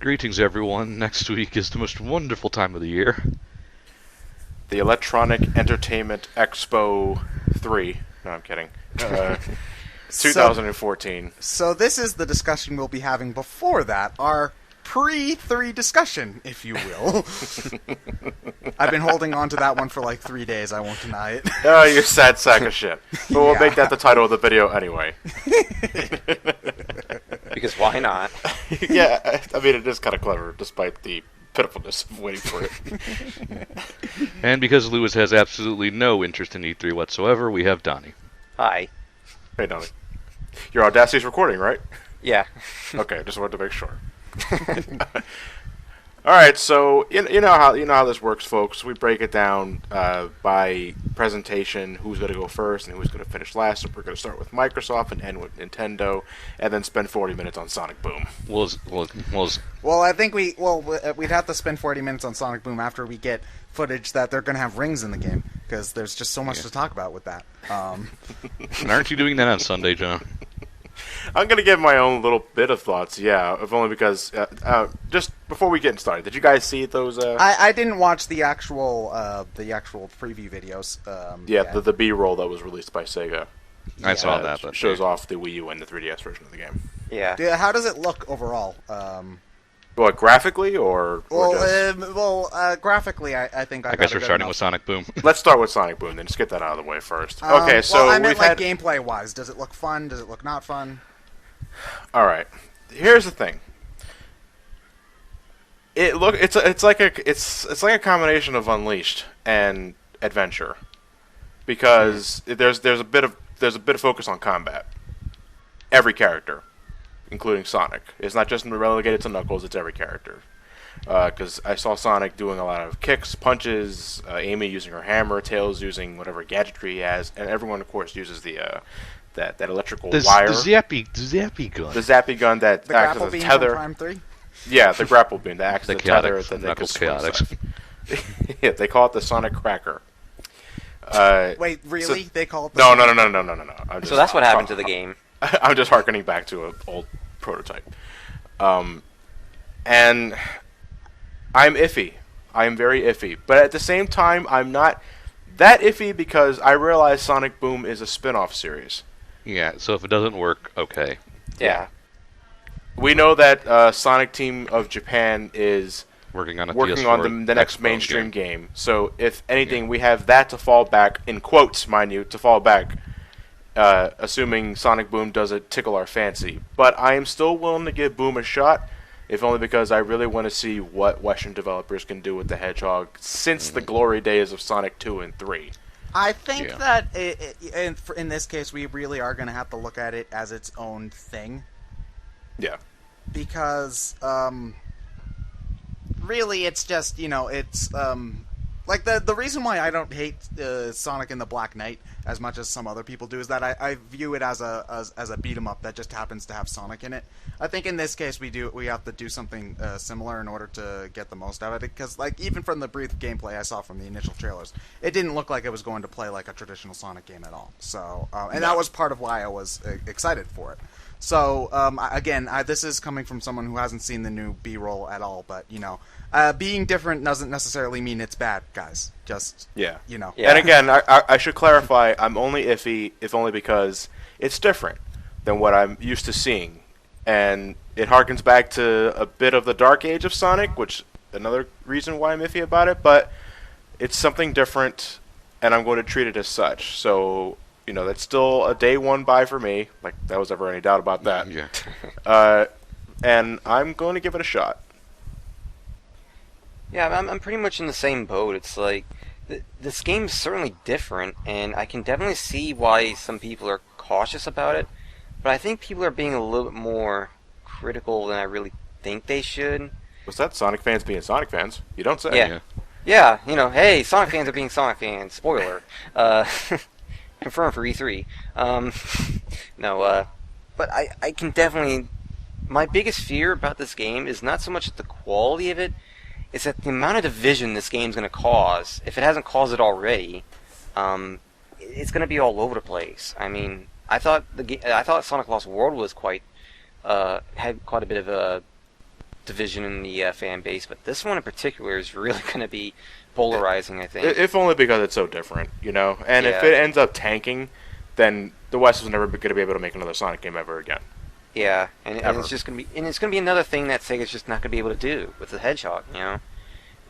Greetings, everyone. Next week is the most wonderful time of the year. The Electronic Entertainment Expo 3. No, I'm kidding. 2014. So this is the discussion we'll be having before that, our pre-3 discussion, if you will. I've been holding on to that one for like 3 days, I won't deny it. Oh, you sad sack of shit. But we'll make that the title of the video anyway. Because why not? Yeah, I mean, it is kind of clever, despite the pitifulness of waiting for it. And because Lewis has absolutely no interest in E3 whatsoever, we have Donnie. Hi. Hey, Donnie. Your Audacity's recording, right? Yeah. Okay, just wanted to make sure. All right, so you know how this works, folks. We break it down by presentation, who's going to go first and who's going to finish last. So we're going to start with Microsoft and end with Nintendo, and then spend 40 minutes on Sonic Boom. Well, I think we'd have to spend 40 minutes on Sonic Boom after we get footage that they're going to have rings in the game, because there's just so much to talk about with that. aren't you doing that on Sunday, John? I'm going to give my own little bit of thoughts, yeah, if only because, just before we get started, did you guys see those? I didn't watch the actual preview videos. The B-roll that was released by Sega. I saw that. But shows off the Wii U and the 3DS version of the game. Yeah. How does it look overall? What, graphically or graphically, I think I guess we're starting with Sonic Boom. Let's start with Sonic Boom, then just get that out of the way first. Okay, so I meant like gameplay-wise. Does it look fun? Does it look not fun? All right. Here's the thing. It's like a combination of Unleashed and Adventure, because there's a bit of focus on combat. Every character, including Sonic. It's not just relegated to Knuckles, it's every character. Because I saw Sonic doing a lot of kicks, punches, Amy using her hammer, Tails using whatever gadgetry he has, and everyone, of course, uses that electrical wire. The zappy gun. The zappy gun that acts as a tether. Prime 3? Yeah, the grapple beam that acts as a tether. That Knuckles Chaotix. Yeah, they call it the Sonic Cracker. Wait, really? They call it the No. So that's what happened to the game. I'm just harkening back to an old prototype. And I'm iffy. I am very iffy. But at the same time, I'm not that iffy because I realize Sonic Boom is a spin-off series. Yeah, so if it doesn't work, okay. Yeah. We know that Sonic Team of Japan is Working on the next mainstream game. So if anything, we have that to fall back, in quotes, mind you, to fall back, assuming Sonic Boom doesn't tickle our fancy. But I am still willing to give Boom a shot, if only because I really want to see what Western developers can do with the Hedgehog since the glory days of Sonic 2 and 3. I think that in this case, we really are going to have to look at it as its own thing. Yeah. Because, really, it's just, it's, like, the reason why I don't hate Sonic and the Black Knight as much as some other people do is that I view it as a beat-em-up that just happens to have Sonic in it. I think in this case we have to do something similar in order to get the most out of it, because, like, even from the brief gameplay I saw from the initial trailers, it didn't look like it was going to play like a traditional Sonic game at all. So, that was part of why I was excited for it. So, again, this is coming from someone who hasn't seen the new B-roll at all, but, being different doesn't necessarily mean it's bad, guys. Just, Yeah. Yeah. And again, I should clarify, I'm only iffy, if only because it's different than what I'm used to seeing. And it harkens back to a bit of the dark age of Sonic, which another reason why I'm iffy about it, but it's something different, and I'm going to treat it as such. So, that's still a day one buy for me, like there was ever any doubt about that. Yeah. And I'm going to give it a shot. Yeah, I'm pretty much in the same boat. It's like, this game's certainly different, and I can definitely see why some people are cautious about it, but I think people are being a little bit more critical than I really think they should. Was that Sonic fans being Sonic fans? You don't say. Yeah, hey, Sonic fans are being Sonic fans. Spoiler. Confirmed for E3. But I can definitely... My biggest fear about this game is not so much the quality of it, it's that the amount of division this game's going to cause, if it hasn't caused it already, it's going to be all over the place. I mean, I thought Sonic Lost World was had quite a bit of a division in the fan base, but this one in particular is really going to be polarizing, I think. If only because it's so different, you know. And if Yeah. it ends up tanking, then the West is never going to be able to make another Sonic game ever again. Yeah, and Ever. it's just going to be, and it's going to be another thing that Sega's just not going to be able to do with the Hedgehog, you know.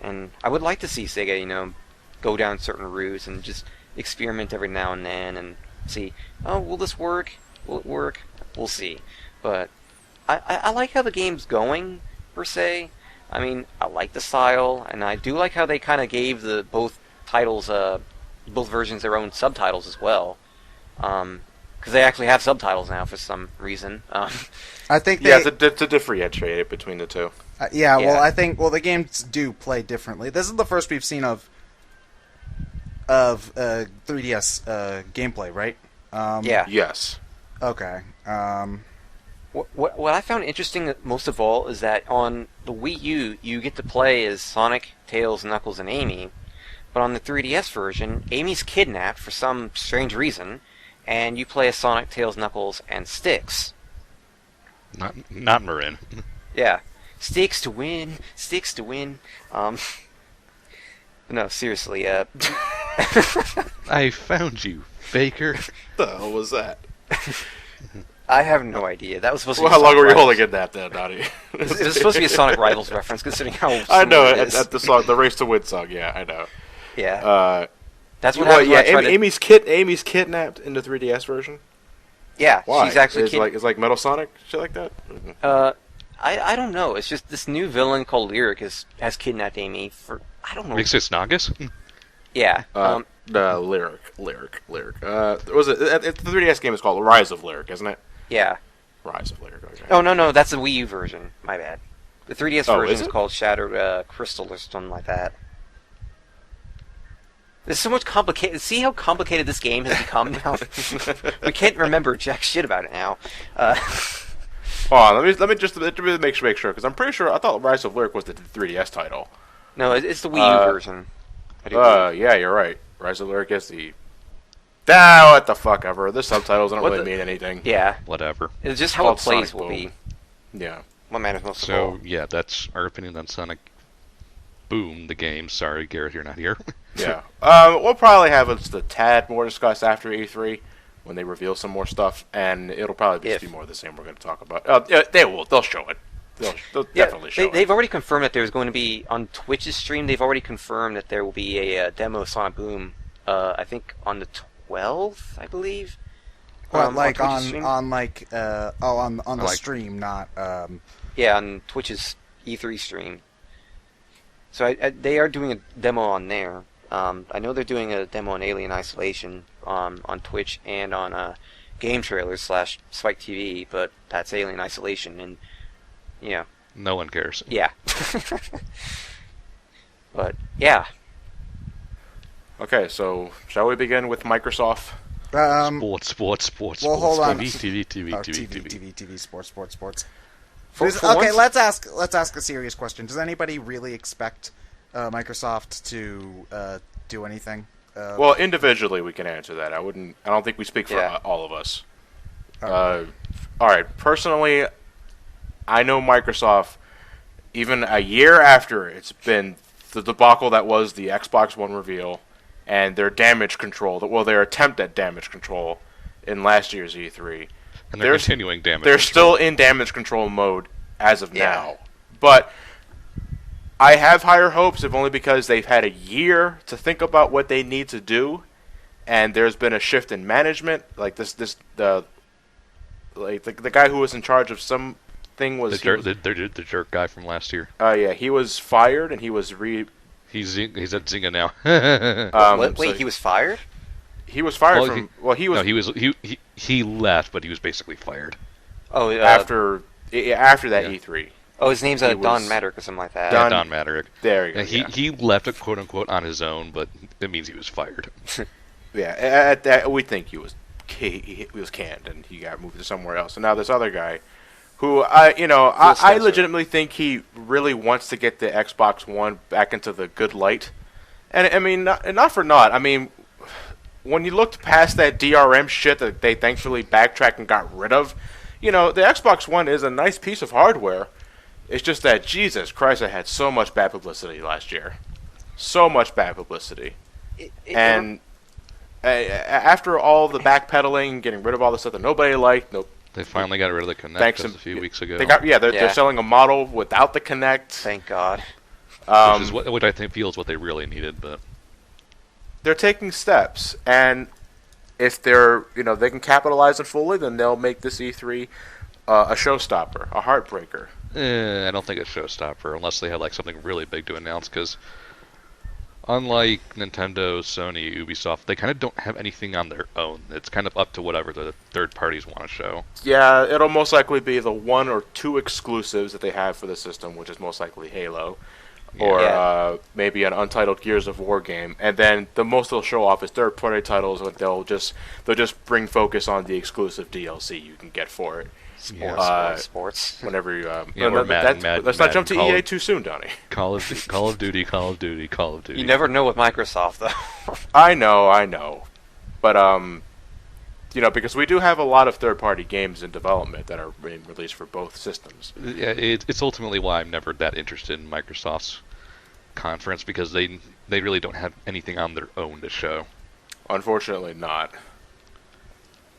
And I would like to see Sega, you know, go down certain routes and just experiment every now and then and see, oh, will this work? Will it work? We'll see. But I like how the game's going, per se. I mean, I like the style, and I do like how they kind of gave the both titles, both versions their own subtitles as well. Because they actually have subtitles now for some reason. I think they, Yeah, to differentiate it between the two. yeah, well, Yeah. I think the games do play differently. This is the first we've seen of 3DS gameplay, right? Yeah. Yes. Okay. What I found interesting most of all is that on the Wii U, you get to play as Sonic, Tails, Knuckles, and Amy. But on the 3DS version, Amy's kidnapped for some strange reason, and you play as Sonic, Tails, Knuckles, and Styx. Not Marin. Yeah. Sticks to win. Sticks to win. No, seriously. I found you, Baker. The hell was that? I have no idea. That was supposed to Well, be how long Sonic were you Rivals. holding in that then, Donnie? It was supposed to be a Sonic Rivals reference, considering how I know, similar it is. at the song, the Race to Win song, yeah, I know. Yeah. That's what Well, happens yeah, when I try to... Amy's kidnapped in the 3DS version? Yeah, Why? she's actually... It's like Metal Sonic? Shit like that? I don't know. It's just this new villain called Lyric has kidnapped Amy for... I don't know. Mixus Nagas? Yeah. Lyric. Was it? The 3DS game is called Rise of Lyric, isn't it? Yeah. Rise of Lyric. Okay. Oh, no, that's the Wii U version. My bad. The 3DS Oh, version is is it? called Shattered Crystal or something like that. There's so much complicated... See how complicated this game has become now? We can't remember jack shit about it now. Hold on, let me just make sure, because I'm pretty sure I thought Rise of Lyric was the 3DS title. No, it's the Wii U version. I do believe. Yeah, you're right. Rise of Lyric is the... Ah, what the fuck ever. The subtitles don't What really the- mean anything. Yeah. Whatever. It's just how Called it plays Sonic will be. Yeah. What matters most of all. So, yeah, that's our opinion on Sonic Boom, the game. Sorry, Garrett, you're not here. Yeah. We'll probably have a tad more discussed after E3 when they reveal some more stuff, and it'll probably just be more of the same we're going to talk about. Yeah, they'll show it. They'll definitely show They've it. already confirmed that there's going to be on Twitch's stream. They've already confirmed that there will be a demo of Sonic Boom. I think on the 12th, I believe. What, like Twitch's stream. on the Like- stream, not Yeah, on Twitch's E3 stream. So they are doing a demo on there. I know they're doing a demo on Alien Isolation on Twitch and on Game Trailers / Spike TV, but that's Alien Isolation, and you know, No one cares. yeah. But yeah, Okay, so shall we begin with Microsoft? Sports. well, hold on. TV. Sports. For Okay, once- let's ask a serious question. Does anybody really expect Microsoft to do anything? Well, individually we can answer that. I don't think we speak for Yeah. all of us. Okay. All right. Personally, I know Microsoft. Even a year after it's been the debacle that was the Xbox One reveal and their damage control, their attempt at damage control in last year's E3, And they're continuing damage. they're control. still in damage control mode as of Yeah. now. But I have higher hopes, if only because they've had a year to think about what they need to do, and there's been a shift in management. Like the guy who was in charge of something was the jerk guy from last year. he was fired and he was He's at Zynga now. wait, so he was fired? he was fired Well, from he was no, he left, but he was basically fired. Oh, after that Yeah. E3. oh, his name's he Don was- Maddock or something like that. Don- Don Maderick. There you go. And yeah. he left, quote unquote, on his own, but it means he was fired. Yeah, at that we think he was canned and he got moved to somewhere else. And now this other guy, who I Spencer. legitimately think he really wants to get the Xbox One back into the good light. And I mean, not for naught. I mean, when you looked past that DRM shit that they thankfully backtracked and got rid of, the Xbox One is a nice piece of hardware. It's just that, Jesus Christ, I had so much bad publicity last year. So much bad publicity. And after all the backpedaling, getting rid of all the stuff that nobody liked, They finally got rid of the Kinect just a few weeks ago. They're selling a model without the Kinect. Thank God. Which I think feels what they really needed, but they're taking steps, and if they're they can capitalize it fully, then they'll make this E3 a showstopper, a heartbreaker. I don't think it's a showstopper unless they have like something really big to announce. Because unlike Nintendo, Sony, Ubisoft, they kind of don't have anything on their own. It's kind of up to whatever the third parties want to show. Yeah, it'll most likely be the 1 or 2 exclusives that they have for the system, which is most likely Halo. Or maybe an untitled Gears of War game, and then the most they'll show off is third-party titles. But they'll just bring focus on the exclusive DLC you can get for it. Sports. Whenever you, let's not jump to EA too soon, Donnie. Call of Duty. You never know with Microsoft, though. I know, but because we do have a lot of third-party games in development that are being released for both systems. Yeah, it's ultimately why I'm never that interested in Microsoft's conference, because they really don't have anything on their own to show. Unfortunately, not.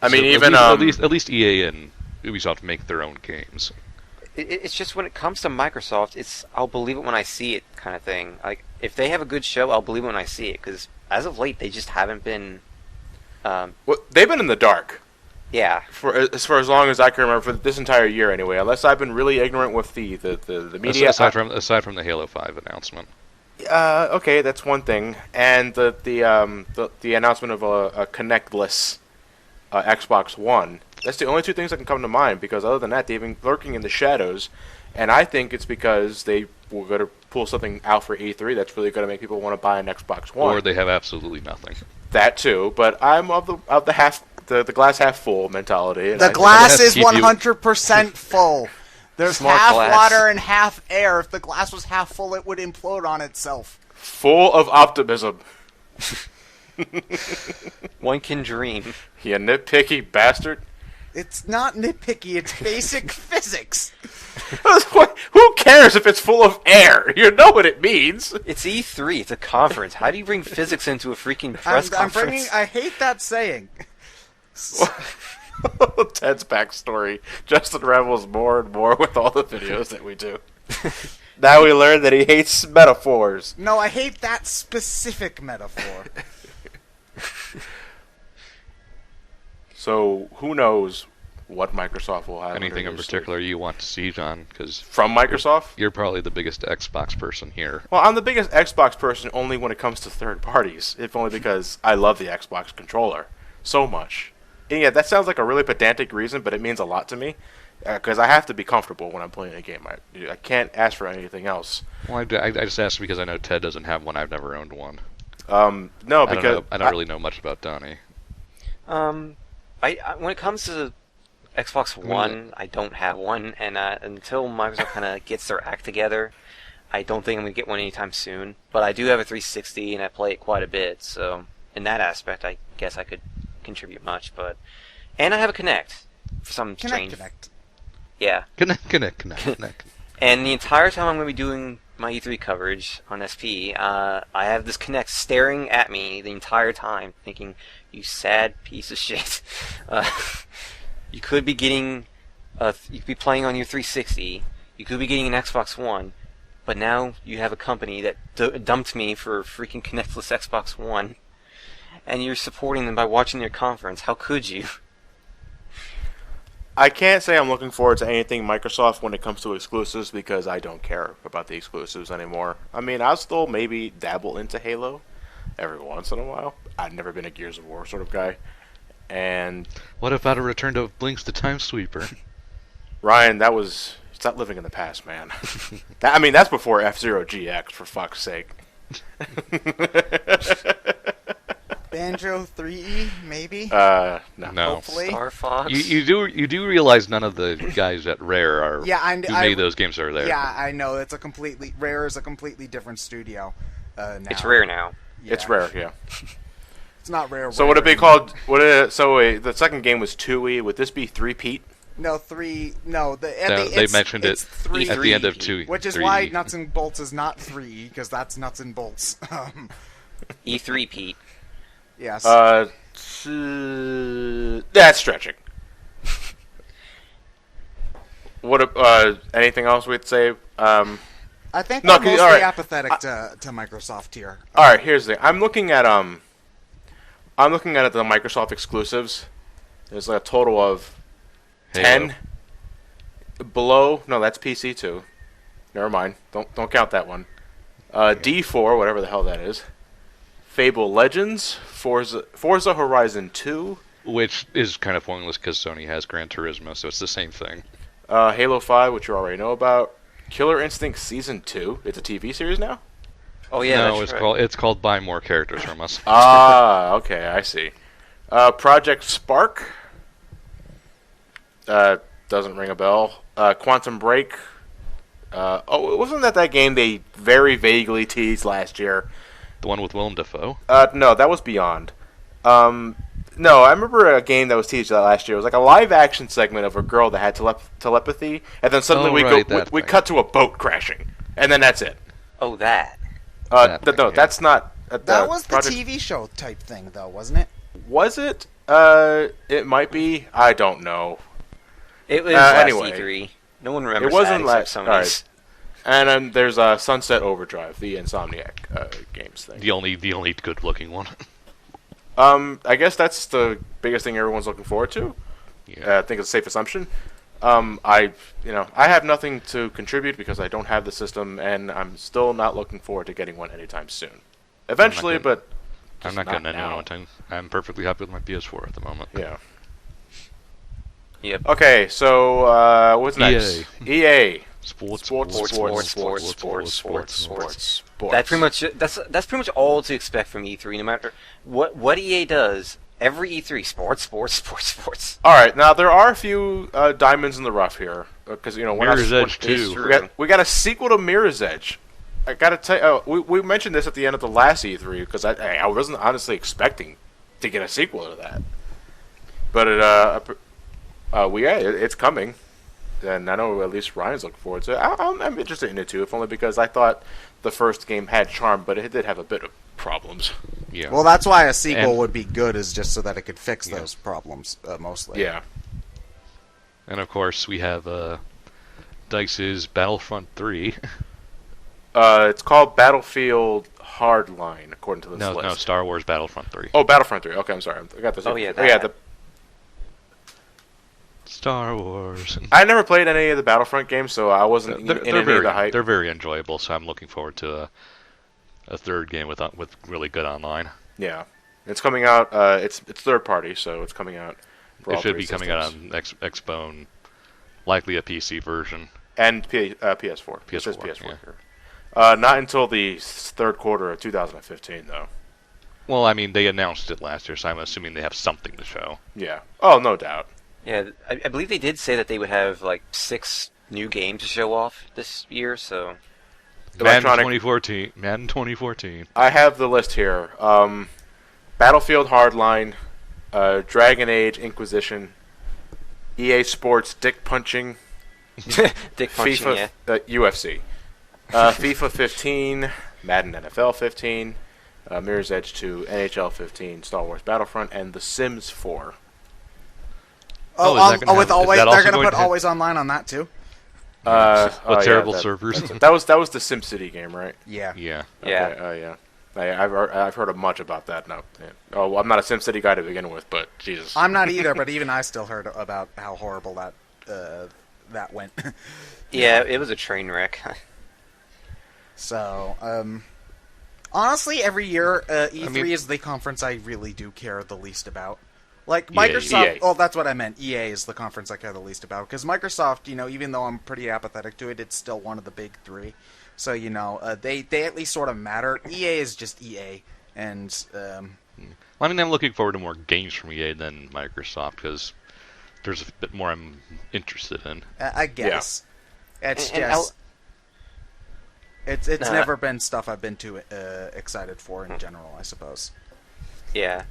At least EA and Ubisoft make their own games. It's just when it comes to Microsoft, it's I'll believe it when I see it kind of thing. Like if they have a good show, I'll believe it when I see it. Because as of late, they just haven't been. They've been in the dark. Yeah. For as long as I can remember, for this entire year anyway. Unless I've been really ignorant with the media. Aside from the Halo 5 announcement. Okay, that's one thing, and the announcement of a Kinect-less Xbox One. That's the only 2 things that can come to mind, because other than that, they've been lurking in the shadows, and I think it's because they were going to pull something out for E3 that's really going to make people want to buy an Xbox One. Or they have absolutely nothing. That too, but I'm of the glass half full mentality. The glass is 100% full. There's half water and half air. If the glass was half full, it would implode on itself. Full of optimism. One can dream. You nitpicky bastard. It's not nitpicky, it's basic physics. Who cares if it's full of air? You know what it means. It's E3, it's a conference. How do you bring physics into a freaking press conference? I hate that saying. Ted's backstory. Justin rebels more and more with all the videos that we do. Now we learn that he hates metaphors. No, I hate that specific metaphor. So, who knows what Microsoft will have. Anything in particular you want to see, John? Cause from Microsoft? You're probably the biggest Xbox person here. Well, I'm the biggest Xbox person only when it comes to third parties, if only because I love the Xbox controller so much. And yeah, that sounds like a really pedantic reason, but it means a lot to me, because I have to be comfortable when I'm playing a game. I can't ask for anything else. Well, I just asked because I know Ted doesn't have one. I've never owned one. No, because I don't really know much about Donnie. I when it comes to Xbox One, I don't have one, and until Microsoft kind of gets their act together, I don't think I'm going to get one anytime soon. But I do have a 360, and I play it quite a bit, so in that aspect, I guess I could contribute much. And I have a Kinect for some strange. Connect. Yeah. Connect. And the entire time I'm going to be doing my E3 coverage on SP, I have this Kinect staring at me the entire time, thinking, "You sad piece of shit." You could be getting, you could be playing on your 360. You could be getting an Xbox One, but now you have a company that dumped me for a freaking Kinectless Xbox One, and you're supporting them by watching their conference. How could you? I can't say I'm looking forward to anything Microsoft when it comes to exclusives, because I don't care about the exclusives anymore. I mean, I'll still maybe dabble into Halo every once in a while. I've never been a Gears of War sort of guy. And what about a return to Blinks the Time Sweeper? Ryan, stop living in the past, man. That's before F-Zero GX, for fuck's sake. Banjo 3E, maybe? No. Hopefully. Star Fox. You do realize none of the guys at Rare are who made those games are there. Yeah, I know. Rare is a completely different studio now. It's Rare now. Yeah. It's Rare, yeah. It's not Rare. So would it be called? The second game was 2E. Would this be 3-Pete? No, 3. No, They mentioned it's it 3, at the end of 2. which is 3. why Nuts and Bolts is not 3, because that's Nuts and Bolts. E3, Pete. Yes. That's stretching. What? Anything else we'd say? I think no, we're mostly alright. apathetic to Microsoft here. All right, here's the thing. I'm looking at the Microsoft exclusives. There's like a total of Halo. 10 below. No, that's PC too. Never mind. Don't count that one. D4, whatever the hell that is. Fable Legends, Forza Horizon 2, Which is kind of pointless because Sony has Gran Turismo, so it's the same thing. Halo 5, which you already know about. Killer Instinct Season 2. It's a TV series now? Oh yeah, no, that's it's right. it's called Buy More Characters from Us. Ah, okay, I see. Project Spark. Doesn't ring a bell. Quantum Break. Wasn't that game they very vaguely teased last year? The one with Willem Dafoe. No, that was Beyond. No, I remember a game that was teased last year. It was like a live-action segment of a girl that had telepathy, and then suddenly we cut to a boat crashing, and then that's it. Oh, that. No, that's not. That was the Project... TV show type thing, though, wasn't it? Was it? It might be. I don't know. It was last anyway. E3. No one remembers It wasn't that except all Sony's. right. And then there's Sunset Overdrive, the Insomniac games thing. The only good-looking one. I guess that's the biggest thing everyone's looking forward to. Yeah. I think it's a safe assumption. I have nothing to contribute because I don't have the system, and I'm still not looking forward to getting one anytime soon. Eventually, but I'm not not getting now. anyone. I'm perfectly happy with my PS4 at the moment. Yeah. Yep. Okay, so what's next? EA. Sports. That's pretty much all to expect from E3. No matter what EA does, every E3 sports. All right, now there are a few diamonds in the rough here because Mirror's Edge 2. we got a sequel to Mirror's Edge. I gotta tell you, we mentioned this at the end of the last E3 because I wasn't honestly expecting to get a sequel to that, but it's coming. And I know at least Ryan's looking forward to it. I'm interested in it too, if only because I thought the first game had charm, but it did have a bit of problems. Yeah. Well, that's why a sequel would be good, is just so that it could fix those problems, mostly. Yeah. And of course, we have Dice's Battlefront 3. It's called Battlefield Hardline, according to this list. No, Star Wars Battlefront 3. Oh, Battlefront 3. Okay, I'm sorry. I got this. Oh, yeah, the Star Wars. I never played any of the Battlefront games, so I wasn't in any of the hype. They're very enjoyable, so I'm looking forward to a third game with really good online. Yeah, it's coming out. It's third party, so it's coming out. For It all should three be coming out systems. on Xbone, likely a PC version. And PS4. It says PS4, PS4 yeah. here. Not until the third quarter of 2015, though. Well, I mean, they announced it last year, so I'm assuming they have something to show. Yeah. Oh, no doubt. Yeah, I believe they did say that they would have like 6 new games to show off this year. So Madden 2014. I have the list here. Battlefield Hardline, Dragon Age Inquisition, EA Sports Dick Punching, Dick punching, FIFA, yeah. UFC, FIFA 15, Madden NFL 15, Mirror's Edge 2, NHL 15, Star Wars Battlefront, and The Sims 4. Oh, is that gonna with have- is always, that they're also going to going put to have- Always Online on that too. What terrible servers. That was the SimCity game, right? Yeah. Yeah. Yeah. Okay, oh yeah. I've heard much about that now. Yeah. Oh, well, I'm not a SimCity guy to begin with, but Jesus. I'm not either, but even I still heard about how horrible that went. Yeah, it was a train wreck. So, honestly, every year E3 mean- is the conference I really do care the least about. Like Microsoft, EA. oh, that's what I meant. EA is the conference I care the least about because Microsoft, even though I'm pretty apathetic to it, it's still one of the big three. So they at least sort of matter. EA is just EA, and I mean, I'm looking forward to more games from EA than Microsoft because there's a bit more I'm interested in. I guess it's And just it's No, never been stuff I've been too excited for in general, I suppose. Yeah.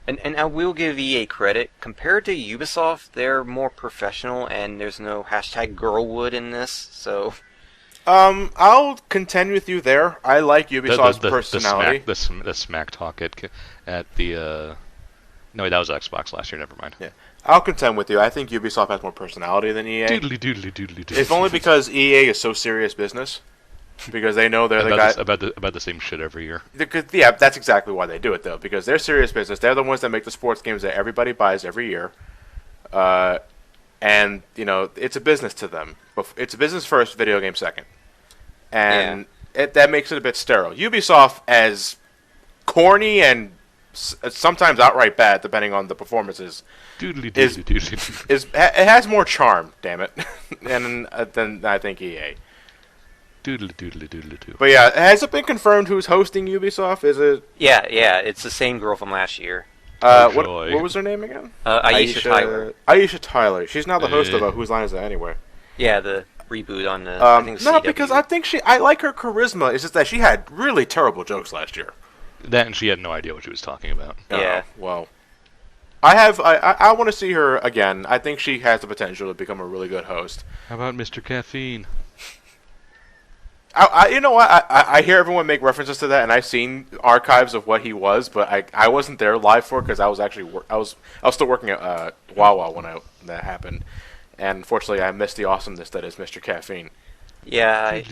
And I will give EA credit. Compared to Ubisoft, they're more professional, and there's no hashtag girlwood in this, so... I'll contend with you there. I like Ubisoft's personality. The smack talk at the no wait, that was Xbox last year. Never mind. Yeah, I'll contend with you. I think Ubisoft has more personality than EA. Doodly doodly doodly doodly. If only because EA is so serious business, because they know they're the guy about the same shit every year. Yeah, that's exactly why they do it though. Because they're serious business. They're the ones that make the sports games that everybody buys every year. And it's a business to them. It's a business first, video game second. And that makes it a bit sterile. Ubisoft, as corny and sometimes outright bad, depending on the performances, it has more charm. Damn it, and than I think EA. Doodly doodly doodly doo. But yeah, has it been confirmed who's hosting Ubisoft? Is it? Yeah, it's the same girl from last year. What was her name again? Aisha Tyler. Aisha Tyler. She's now the host of Whose Line Is It Anyway? Yeah, the reboot on the. I think no, CW. because I like her charisma. It's just that she had really terrible jokes last year. That and she had no idea what she was talking about. Yeah. Well, I want to see her again. I think she has the potential to become a really good host. How about Mr. Caffeine? You know what? I hear everyone make references to that, and I've seen archives of what he was, but I wasn't there live for it because I was actually I was still working at Wawa when that happened, and unfortunately I missed the awesomeness that is Mr. Caffeine. Yeah,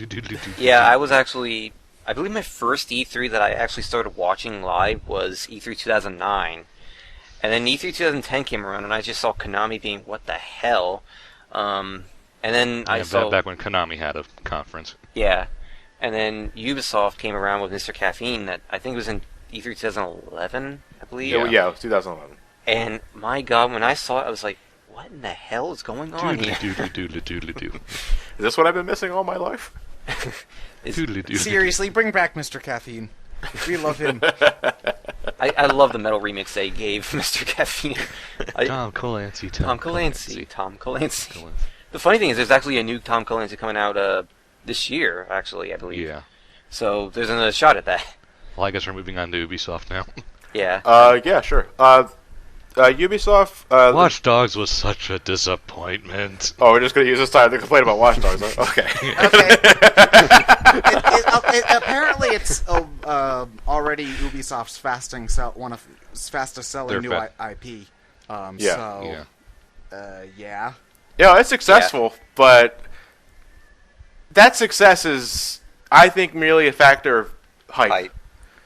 I was actually. I believe my first E3 that I actually started watching live was E3 2009, and then E3 2010 came around, and I just saw Konami being what the hell, and then I saw back when Konami had a conference. Yeah, and then Ubisoft came around with Mr. Caffeine that I think was in E3 2011, I believe. Yeah, it was 2011. And my God, when I saw it, I was like, "What in the hell is going on here?" Doodly. Is this what I've been missing all my life? Seriously, bring back Mr. Caffeine. We love him. I love the metal remix they gave Mr. Caffeine. Tom Clancy. The funny thing is, there's actually a new Tom Clancy coming out this year, actually, I believe. Yeah. So there's another shot at that. Well, I guess we're moving on to Ubisoft now. Yeah. Yeah, sure. Ubisoft. Watch Dogs was such a disappointment. Oh, we're just gonna use this time to complain about Watch Dogs. Okay. Okay. Apparently, it's already Ubisoft's one of fastest selling new IP. Yeah. Yeah. Yeah, it's successful, but that success is, I think, merely a factor of hype.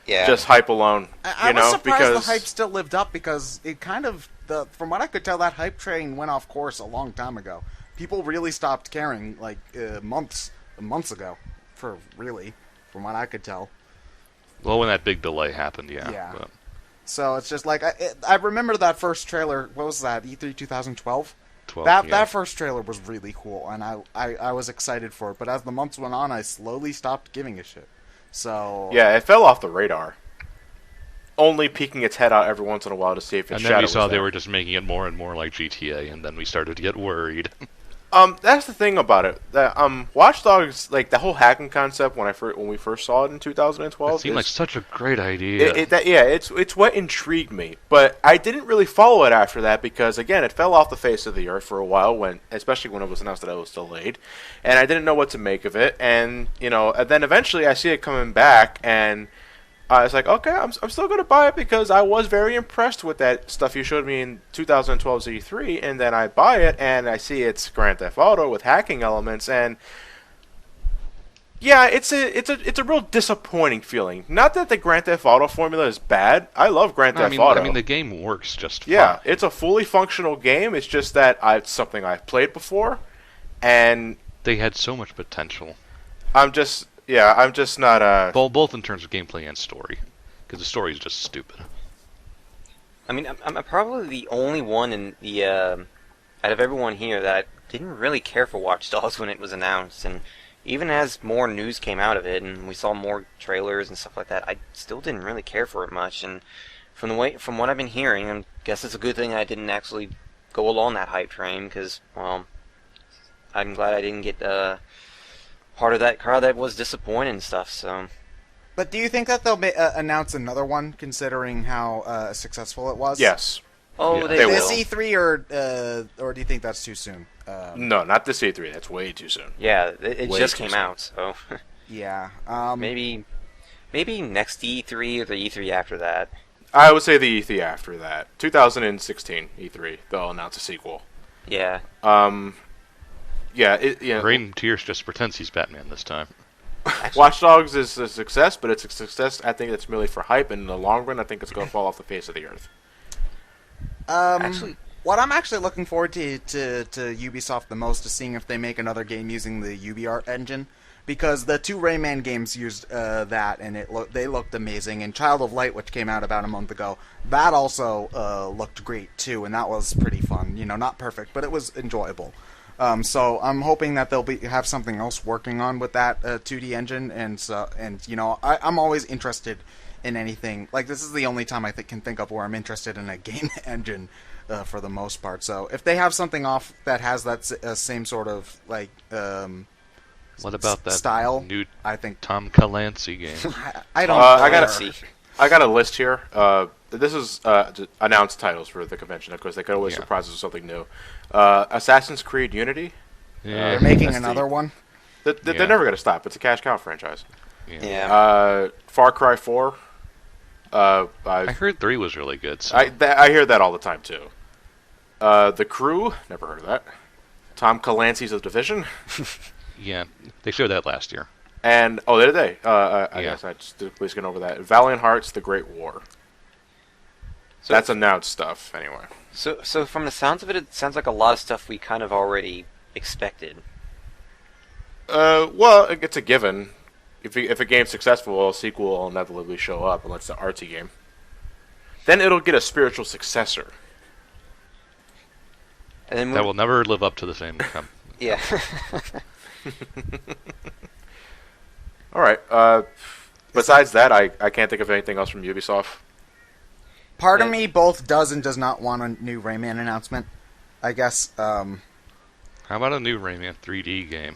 Yeah. Just hype alone. I was surprised the hype still lived up because it kind of, from what I could tell, that hype train went off course a long time ago. People really stopped caring, like, months ago, from what I could tell. Well, when that big delay happened, yeah. Yeah. But. So it's just like, I remember that first trailer, what was that, E3 2012? That first trailer was really cool, and I was excited for it. But as the months went on, I slowly stopped giving a shit. So yeah, it fell off the radar. Only peeking its head out every once in a while to see if its shadow was there. And then we saw they were just making it more and more like GTA, and then we started to get worried. That's the thing about it. That Watch Dogs, like the whole hacking concept when we first saw it in 2012, it seemed like such a great idea. It's what intrigued me, but I didn't really follow it after that because again, it fell off the face of the earth for a while especially when it was announced that it was delayed, and I didn't know what to make of it. And and then eventually I see it coming back, and I was like, okay, I'm still going to buy it because I was very impressed with that stuff you showed me in 2012 Z3, and then I buy it and I see it's Grand Theft Auto with hacking elements, and yeah, it's a real disappointing feeling. Not that the Grand Theft Auto formula is bad. I love Grand Theft Auto. I mean, the game works just fine. Yeah, it's a fully functional game. It's just that it's something I've played before, and they had so much potential. I'm just not both in terms of gameplay and story, because the story is just stupid. I mean, I'm probably the only one in the out of everyone here that didn't really care for Watch Dogs when it was announced, and even as more news came out of it and we saw more trailers and stuff like that, I still didn't really care for it much. And from what I've been hearing, I guess it's a good thing I didn't actually go along that hype train, because well, I'm glad I didn't get part of that crowd that was disappointed and stuff. So But do you think that they'll announce another one, considering how successful it was? Yes. Oh, Yeah. they They will. This E3, or do you think that's too soon? No, not this E3. That's way too soon. Yeah, it Way just too came soon. out, so Yeah. maybe next E3 or the E3 after that. I would say the E3 after that. 2016 E3. They'll announce a sequel. Yeah. Yeah. Rain Tears just pretends he's Batman this time. Actually, Watch Dogs is a success, but it's a success. I think it's merely for hype, and in the long run, I think it's going to fall off the face of the earth. actually, What I'm actually looking forward to Ubisoft the most is seeing if they make another game using the UbiArt engine, because the two Rayman games used that, and they looked amazing. And Child of Light, which came out about a month ago, that also looked great too, and that was pretty fun. You know, not perfect, but it was enjoyable. So I'm hoping that they'll have something else working on with that 2D engine, and you know, I'm always interested in anything. Like, this is the only time I can think of where I'm interested in a game engine for the most part. So if they have something off that has that same sort of like What about that style, new I think Tom Clancy game? I don't. I gotta- care. I got a list here. This is announced titles for the convention. Of course, they could always Yeah. surprise us with something new. Assassin's Creed Unity. They're making That's another one. They're Yeah. never going to stop. It's a cash cow franchise. yeah. Far Cry 4. I heard 3 was really good. So. I hear that all the time, too. The Crew. Never heard of that. Tom Clancy's The Division. Yeah, they showed that last year. And, oh, did they? I Yeah. guess I just was going over that. Valiant Hearts, The Great War. So That's announced stuff, anyway. So from the sounds of it, it sounds like a lot of stuff we kind of already expected. Well, it's a given. If a game's successful, a sequel will inevitably show up, unless it's an artsy game. Then it'll get a spiritual successor. And then That will never live up to the same. yeah. All right. Besides that, I can't think of anything else from Ubisoft. Part of me both does and does not want a new Rayman announcement. I guess. How about a new Rayman 3D game?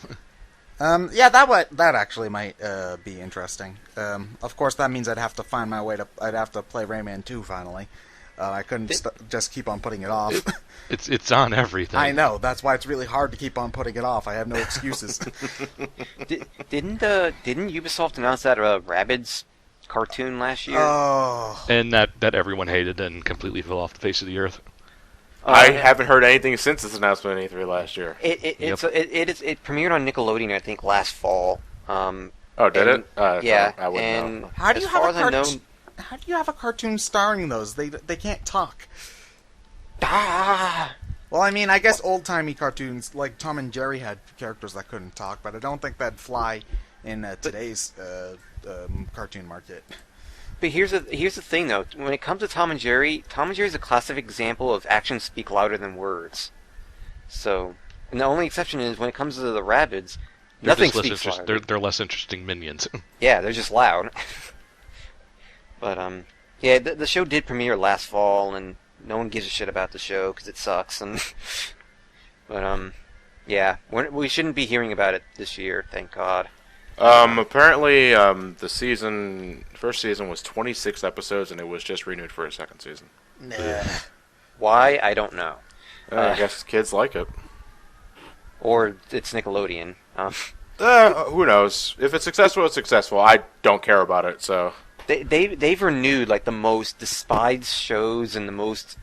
Yeah, that actually might be interesting. Of course, that means I'd have to find my way to. I'd have to play Rayman 2 finally. I couldn't just keep on putting it off. It's on everything. I know. That's why it's really hard to keep on putting it off. I have no excuses. Didn't Ubisoft announce that Rabbids cartoon last year? Oh, And that everyone hated and completely fell off the face of the earth. I haven't heard anything since this announcement in E3 last year. It premiered on Nickelodeon, I think, last fall. Oh, did and- it? yeah, I wouldn't and know. how do you as have far a as I know, cartoon? How do you have a cartoon starring those? They can't talk. ah, Well, I mean, I guess old-timey cartoons like Tom and Jerry had characters that couldn't talk, but I don't think that'd fly in today's cartoon market. But here's the thing, though. When it comes to Tom and Jerry's a classic example of actions speak louder than words. So, and the only exception is when it comes to the Rabbids, They're nothing just less speaks louder. They're less interesting minions. Yeah, they're just loud. But yeah, the show did premiere last fall, and no one gives a shit about the show because it sucks. And but yeah, we shouldn't be hearing about it this year. Thank God. Apparently, the first season was 26 episodes, and it was just renewed for a second season. Nah. Why? I don't know. I guess kids like it. Or it's Nickelodeon. Who knows? If it's successful, it's successful. I don't care about it, so... They've renewed like the most despised shows and the most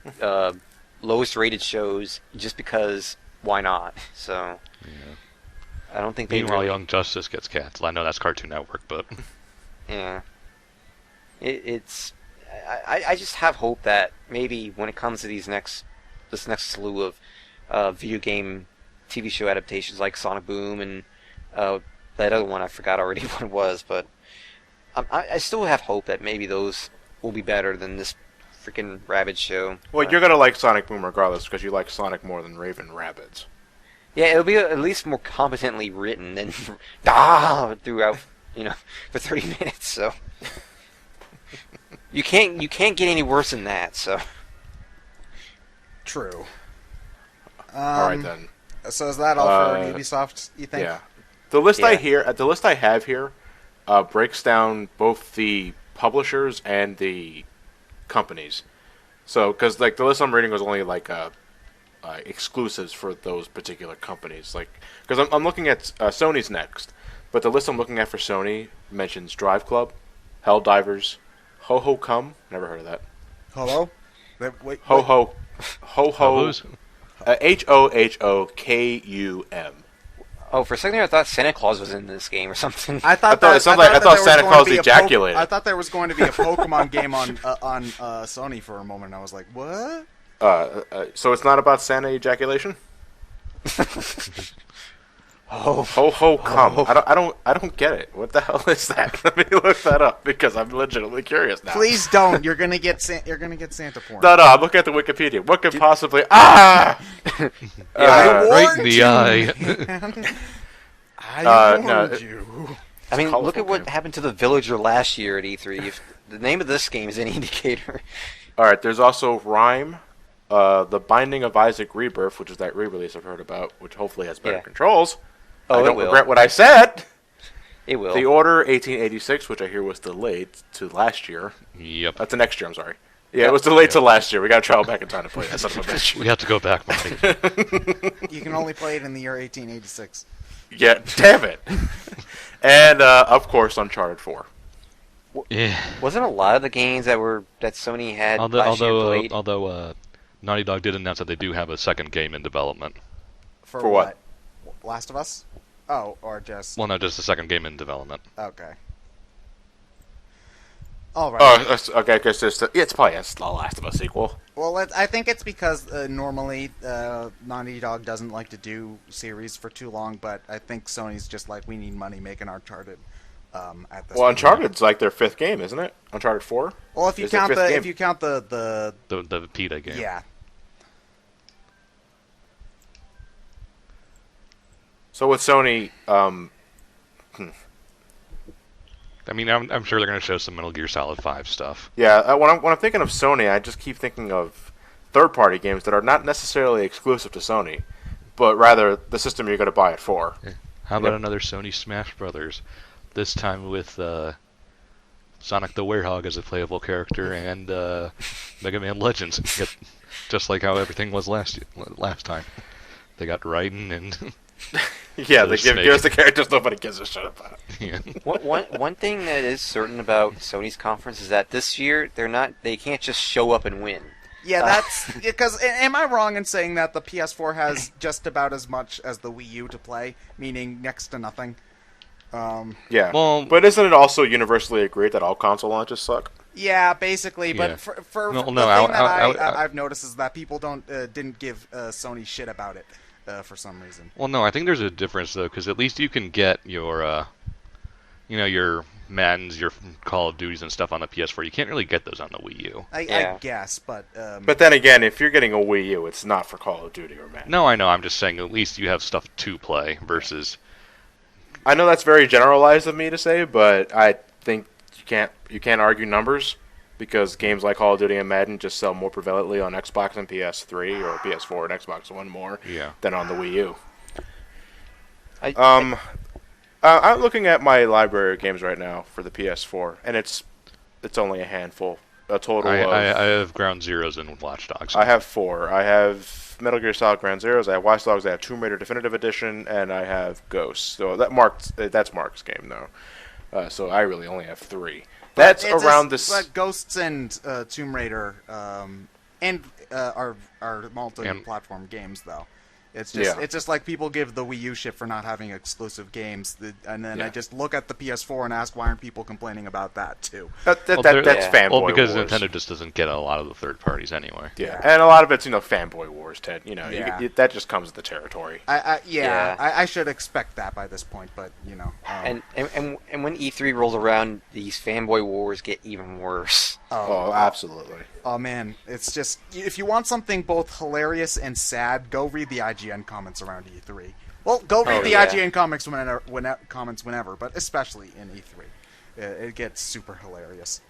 lowest rated shows just because why not? So I don't think they Meanwhile, really, Young Justice gets canceled. I know that's Cartoon Network, but yeah. It's I just have hope that maybe when it comes to this next slew of video game TV show adaptations like Sonic Boom and that other one I forgot already what it was, but I still have hope that maybe those will be better than this freaking Rabbids show. Well, you're gonna like Sonic Boom regardless, because you like Sonic more than Raven Rabbids. Yeah, it'll be at least more competently written than throughout, for 30 minutes. So you can't get any worse than that. So True. Alright then. So is that all for Ubisoft, you think? Yeah. The list Yeah. I have here breaks down both the publishers and the companies. So, because like the list I'm reading was only like exclusives for those particular companies. Like, because I'm looking at Sony's next, but the list I'm looking at for Sony mentions Drive Club, Helldivers, Ho Ho Cum. Never heard of that. Hello? Ho Ho Hobos? HOHOKUM. Oh, for a second there, I thought Santa Claus was in this game or something. I thought Santa Claus ejaculated. I thought there was going to be a Pokemon game on Sony for a moment. I was like, what? So it's not about Santa ejaculation? Oh, Ho ho cum. I don't get it. What the hell is that? Let me look that up because I'm legitimately curious now. Please don't. You're gonna get Santa porn. No, I'm looking at the Wikipedia. What could possibly I right in the eye. I warned you. I mean, look at what game. happened to the Villager last year at E3. If the name of this game is any indicator. All right. There's also Rhyme, The Binding of Isaac Rebirth, which is that re-release I've heard about, which hopefully has better controls. Oh, I don't it will. regret what I said. It will. The Order 1886, which I hear was delayed to last year. Yep. To next year, I'm sorry. Yeah, it was delayed to last year. We got to travel back in time to play that son of a bitch. We have to go back, Marty. You can only play it in the year 1886. Yeah, damn it. And, of course, Uncharted 4. Yeah. Wasn't a lot of the games that Sony had last year delayed? Although Naughty Dog did announce that they do have a second game in development. For what? Last of Us? Oh, or just... Well, no, just a second game in development. Okay. All right. Oh, okay, because it's probably a Last of Us sequel. Well, I think it's because normally Naughty Dog doesn't like to do series for too long, but I think Sony's just like, we need money making Uncharted at this Well, point. Uncharted's like their fifth game, isn't it? Uncharted 4? Well, if you count the The PETA game. yeah. So with Sony, I mean, I'm sure they're going to show some Metal Gear Solid 5 stuff. yeah, when I'm thinking of Sony, I just keep thinking of third-party games that are not necessarily exclusive to Sony, but rather the system you're going to buy it for. Yeah. How about another Sony Smash Brothers? This time with Sonic the Werehog as a playable character and Mega Man Legends, just like how everything was last time. They got Raiden and Yeah, they give us the characters nobody gives a shit about. yeah. One thing that is certain about Sony's conference is that this year they can't just show up and win. Yeah, that's because. Am I wrong in saying that the PS4 has just about as much as the Wii U to play, meaning next to nothing? Yeah, Well- but isn't it also universally agreed that all console launches suck? Yeah, basically. Yeah. But for No, the no, thing I- that I've noticed is that people didn't give Sony shit about it for some reason. Well, no, I think there's a difference though, because at least you can get your, your Maddens, your Call of Duties and stuff on the PS4. You can't really get those on the Wii U. I guess, but But then again, if you're getting a Wii U, it's not for Call of Duty or Madden. No, I know. I'm just saying at least you have stuff to play versus. I know that's very generalized of me to say, but I think you can't argue numbers because games like Call of Duty and Madden just sell more prevalently on Xbox and PS3 or PS4 and Xbox One more than on the Wii U. I'm looking at my library of games right now for the PS4, and it's only a handful. A total of... I have Ground Zeroes and Watch Dogs. I have 4. I have Metal Gear Solid Ground Zeroes, I have Watch Dogs, I have Tomb Raider Definitive Edition, and I have Ghosts. So that's Mark's game, though. So I really only have 3. That's around this... But Ghosts and Tomb Raider and are multi-platform games, though. It's just like people give the Wii U shit for not having exclusive games, and then I just look at the PS4 and ask why aren't people complaining about that too? That's fanboy Well, because wars. Nintendo just doesn't get a lot of the third parties anyway. Yeah, and a lot of it's fanboy wars, Ted. That just comes with the territory. I should expect that by this point, but And when E3 rolls around, these fanboy wars get even worse. Oh, absolutely. Oh man, it's just if you want something both hilarious and sad, go read the IGN comments around E3. Well, go read the IGN comments whenever, but especially in E3, it gets super hilarious.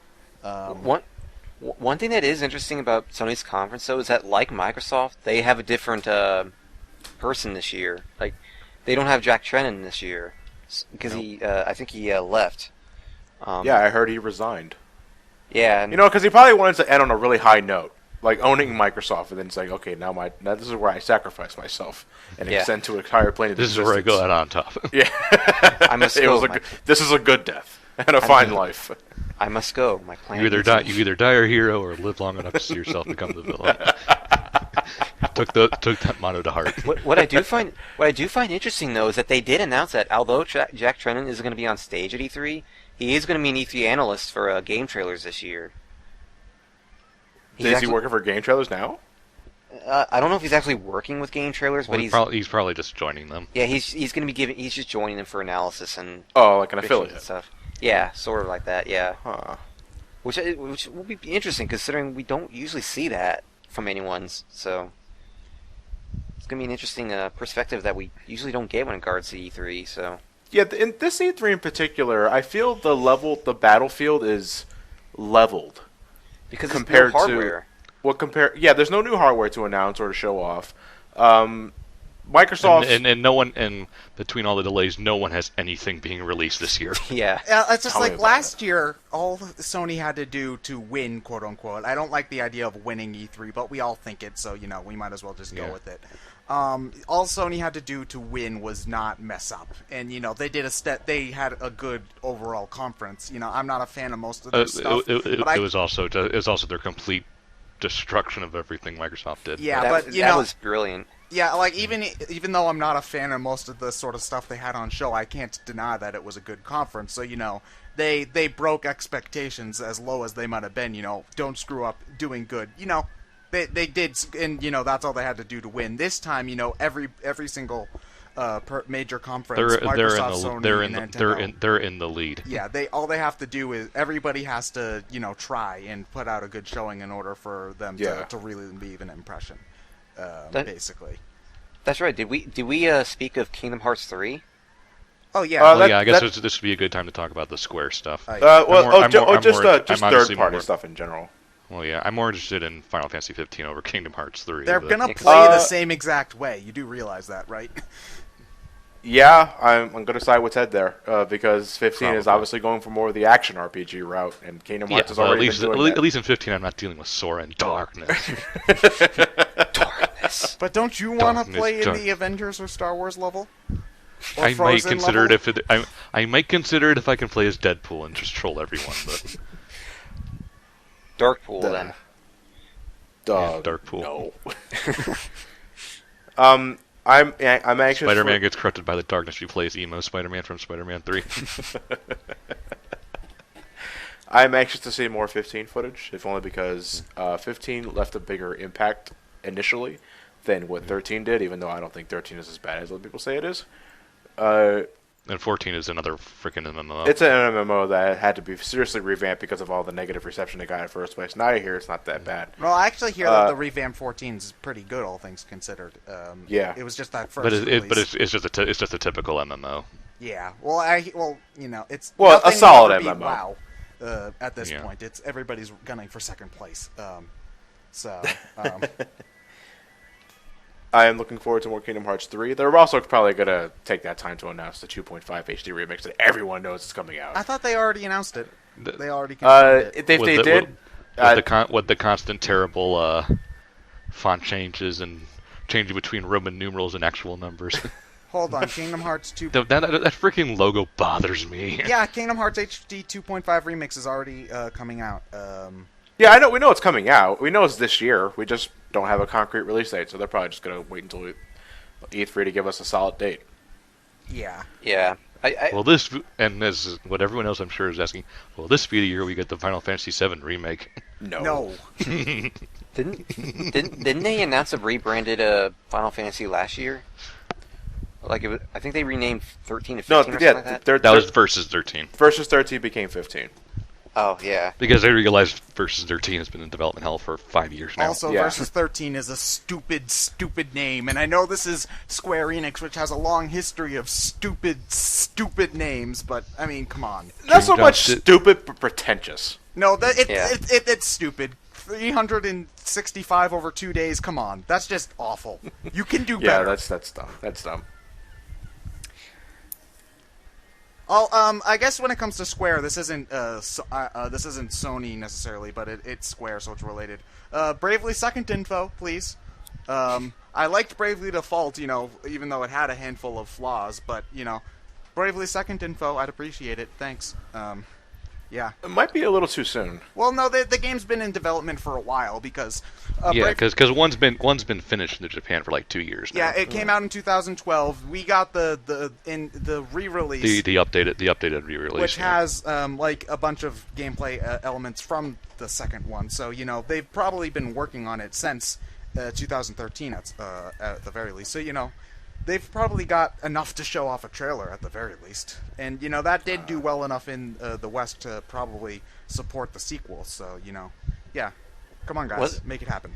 One thing that is interesting about Sony's conference, though, is that like Microsoft, they have a different person this year. Like they don't have Jack Trennan this year because I think he left. Yeah, I heard he resigned. Yeah, and You know, because he probably wanted to end on a really high note, like owning Microsoft, and then saying, okay, now this is where I sacrifice myself and Yeah. ascend to a higher plane of This is existence. where I go out on top. Yeah, I must go. this is a good death and a fine life. I must go. My plan. You either die a hero or live long enough to see yourself become the villain. took that motto to heart. What I do find interesting though is that they did announce that although Jack Trennan is going to be on stage at E3, he is going to be an E3 analyst for game trailers this year. Is he working for game trailers now? I don't know if he's actually working with game trailers, but he's probably just joining them. Yeah, he's going to be he's just joining them for analysis and like an predictions affiliate and stuff. Yeah, sort of like that. Yeah, Huh. which will be interesting considering we don't usually see that from anyone. So it's going to be an interesting perspective that we usually don't get when it regards to E3. So Yeah, in this E3 in particular, I feel the battlefield is leveled. because Compared there's to- no hardware. Yeah, there's no new hardware to announce or to show off. Microsoft And no one, and between all the delays, no one has anything being released this year. Yeah. It's just Tell me like about last year, all Sony had to do to win, quote unquote. I don't like the idea of winning E3, but we all think it, so we might as well just go Yeah. with it. All Sony had to do to win was not mess up, and they did they had a good overall conference. I'm not a fan of most of their stuff, but It was also their complete destruction of everything Microsoft did. Yeah, that, but that was brilliant. Yeah, like even though I'm not a fan of most of the sort of stuff they had on show, I can't deny that it was a good conference. So they broke expectations as low as they might have been. Don't screw up doing good. They did, and that's all they had to do to win. This time, every single major conference, Microsoft, Sony, and Nintendo, they're in the lead. yeah, all they have to do is everybody has to try and put out a good showing in order for them to really leave an impression. Basically. That's right. Did we speak of Kingdom Hearts 3? Oh yeah. I guess this would be a good time to talk about the Square stuff. Just obviously third-party more- stuff in general. Well, yeah, I'm more interested in Final Fantasy 15 over Kingdom Hearts 3. They're but- gonna play the same exact way. You do realize that, right? Yeah, I'm going to side with Ted there because 15 is Probably. obviously going for more of the action RPG route, and Kingdom Yeah, Hearts has well, already been doing that. at least in 15, I'm not dealing with Sora and darkness. Darkness. But don't you want to Darkness, play in dark- the Avengers or Star Wars level? Or I might Frozen consider level? it I might consider it if I can play as Deadpool and just troll everyone. But Darkpool then. Darkpool. No. I'm anxious. Spider-Man gets corrupted by the darkness. He plays emo Spider-Man from Spider-Man 3. I'm anxious to see more 15 footage, if only because 15 left a bigger impact initially than what 13 did, even though I don't think 13 is as bad as other people say it is. And 14 is another freaking MMO. It's an MMO that had to be seriously revamped because of all the negative reception it got in the first place. Now I hear it's not that bad. Well, I actually hear that the revamp 14 is pretty good, all things considered. Yeah. It was just that first but release. it's just a typical MMO. Yeah. Well, it's Well, a nothing will solid ever beat MMO. WoW. At this Yeah. point, it's everybody's gunning for second place. I am looking forward to more Kingdom Hearts 3. They're also probably going to take that time to announce the 2.5 HD remix that everyone knows is coming out. I thought they already announced it. They already If confirmed it. they did, With the constant terrible font changes and changing between Roman numerals and actual numbers. Hold on, Kingdom Hearts 2. that freaking logo bothers me. Yeah, Kingdom Hearts HD 2.5 remix is already coming out. yeah, I know. We know it's coming out. We know it's this year. We just don't have a concrete release date, so they're probably just going to wait until E3 to give us a solid date. Yeah. Yeah. Well, and this is what everyone else I'm sure is asking. Well, this be the year we get the Final Fantasy VII remake. No. Didn't they announce a rebranded Final Fantasy last year? Like I think they renamed 13 to 15 or something like that. That was Versus 13. Versus 13 became 15. Oh yeah. Because they realized Versus 13 has been in development hell for 5 years now. Also, Yeah. Versus 13 is a stupid name, and I know this is Square Enix, which has a long history of stupid names, but, I mean, come on. Not so Kingdom much Hearts- stupid, but pretentious. No, Yeah. it's stupid. 365 over 2 days, come on. That's just awful. You can do Yeah, better. that's dumb. That's dumb. I guess when it comes to Square, this isn't Sony necessarily, but it's Square, so it's related. Bravely Second info, please. I liked Bravely Default, even though it had a handful of flaws, but Bravely Second info, I'd appreciate it. Thanks. Yeah. It might be a little too soon. Well, no, the game's been in development for a while because. Because one's been finished in Japan for like 2 years now. Yeah, it came out in 2012. We got the re-release. The updated re-release, which has like a bunch of gameplay elements from the second one. So they've probably been working on it since 2013 at the very least. So they've probably got enough to show off a trailer at the very least. And that did do well enough in the West to probably support the sequel. So yeah. Come on, guys, make it happen.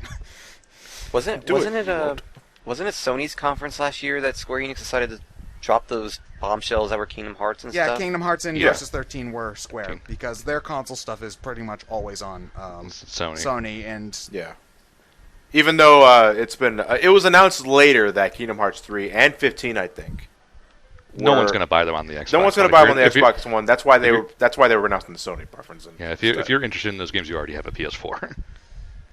Wasn't it Sony's conference last year that Square Enix decided to drop those bombshells that were Kingdom Hearts and stuff? Yeah, Kingdom Hearts and Versus 13 were Square because their console stuff is pretty much always on Sony and yeah. Even though it was announced later that Kingdom Hearts 3 and 15, I think. No one's going to buy them on the Xbox. No one's going to buy them on the Xbox One. That's why they were announced in the Sony preference. Yeah, if you're interested in those games, you already have a PS4.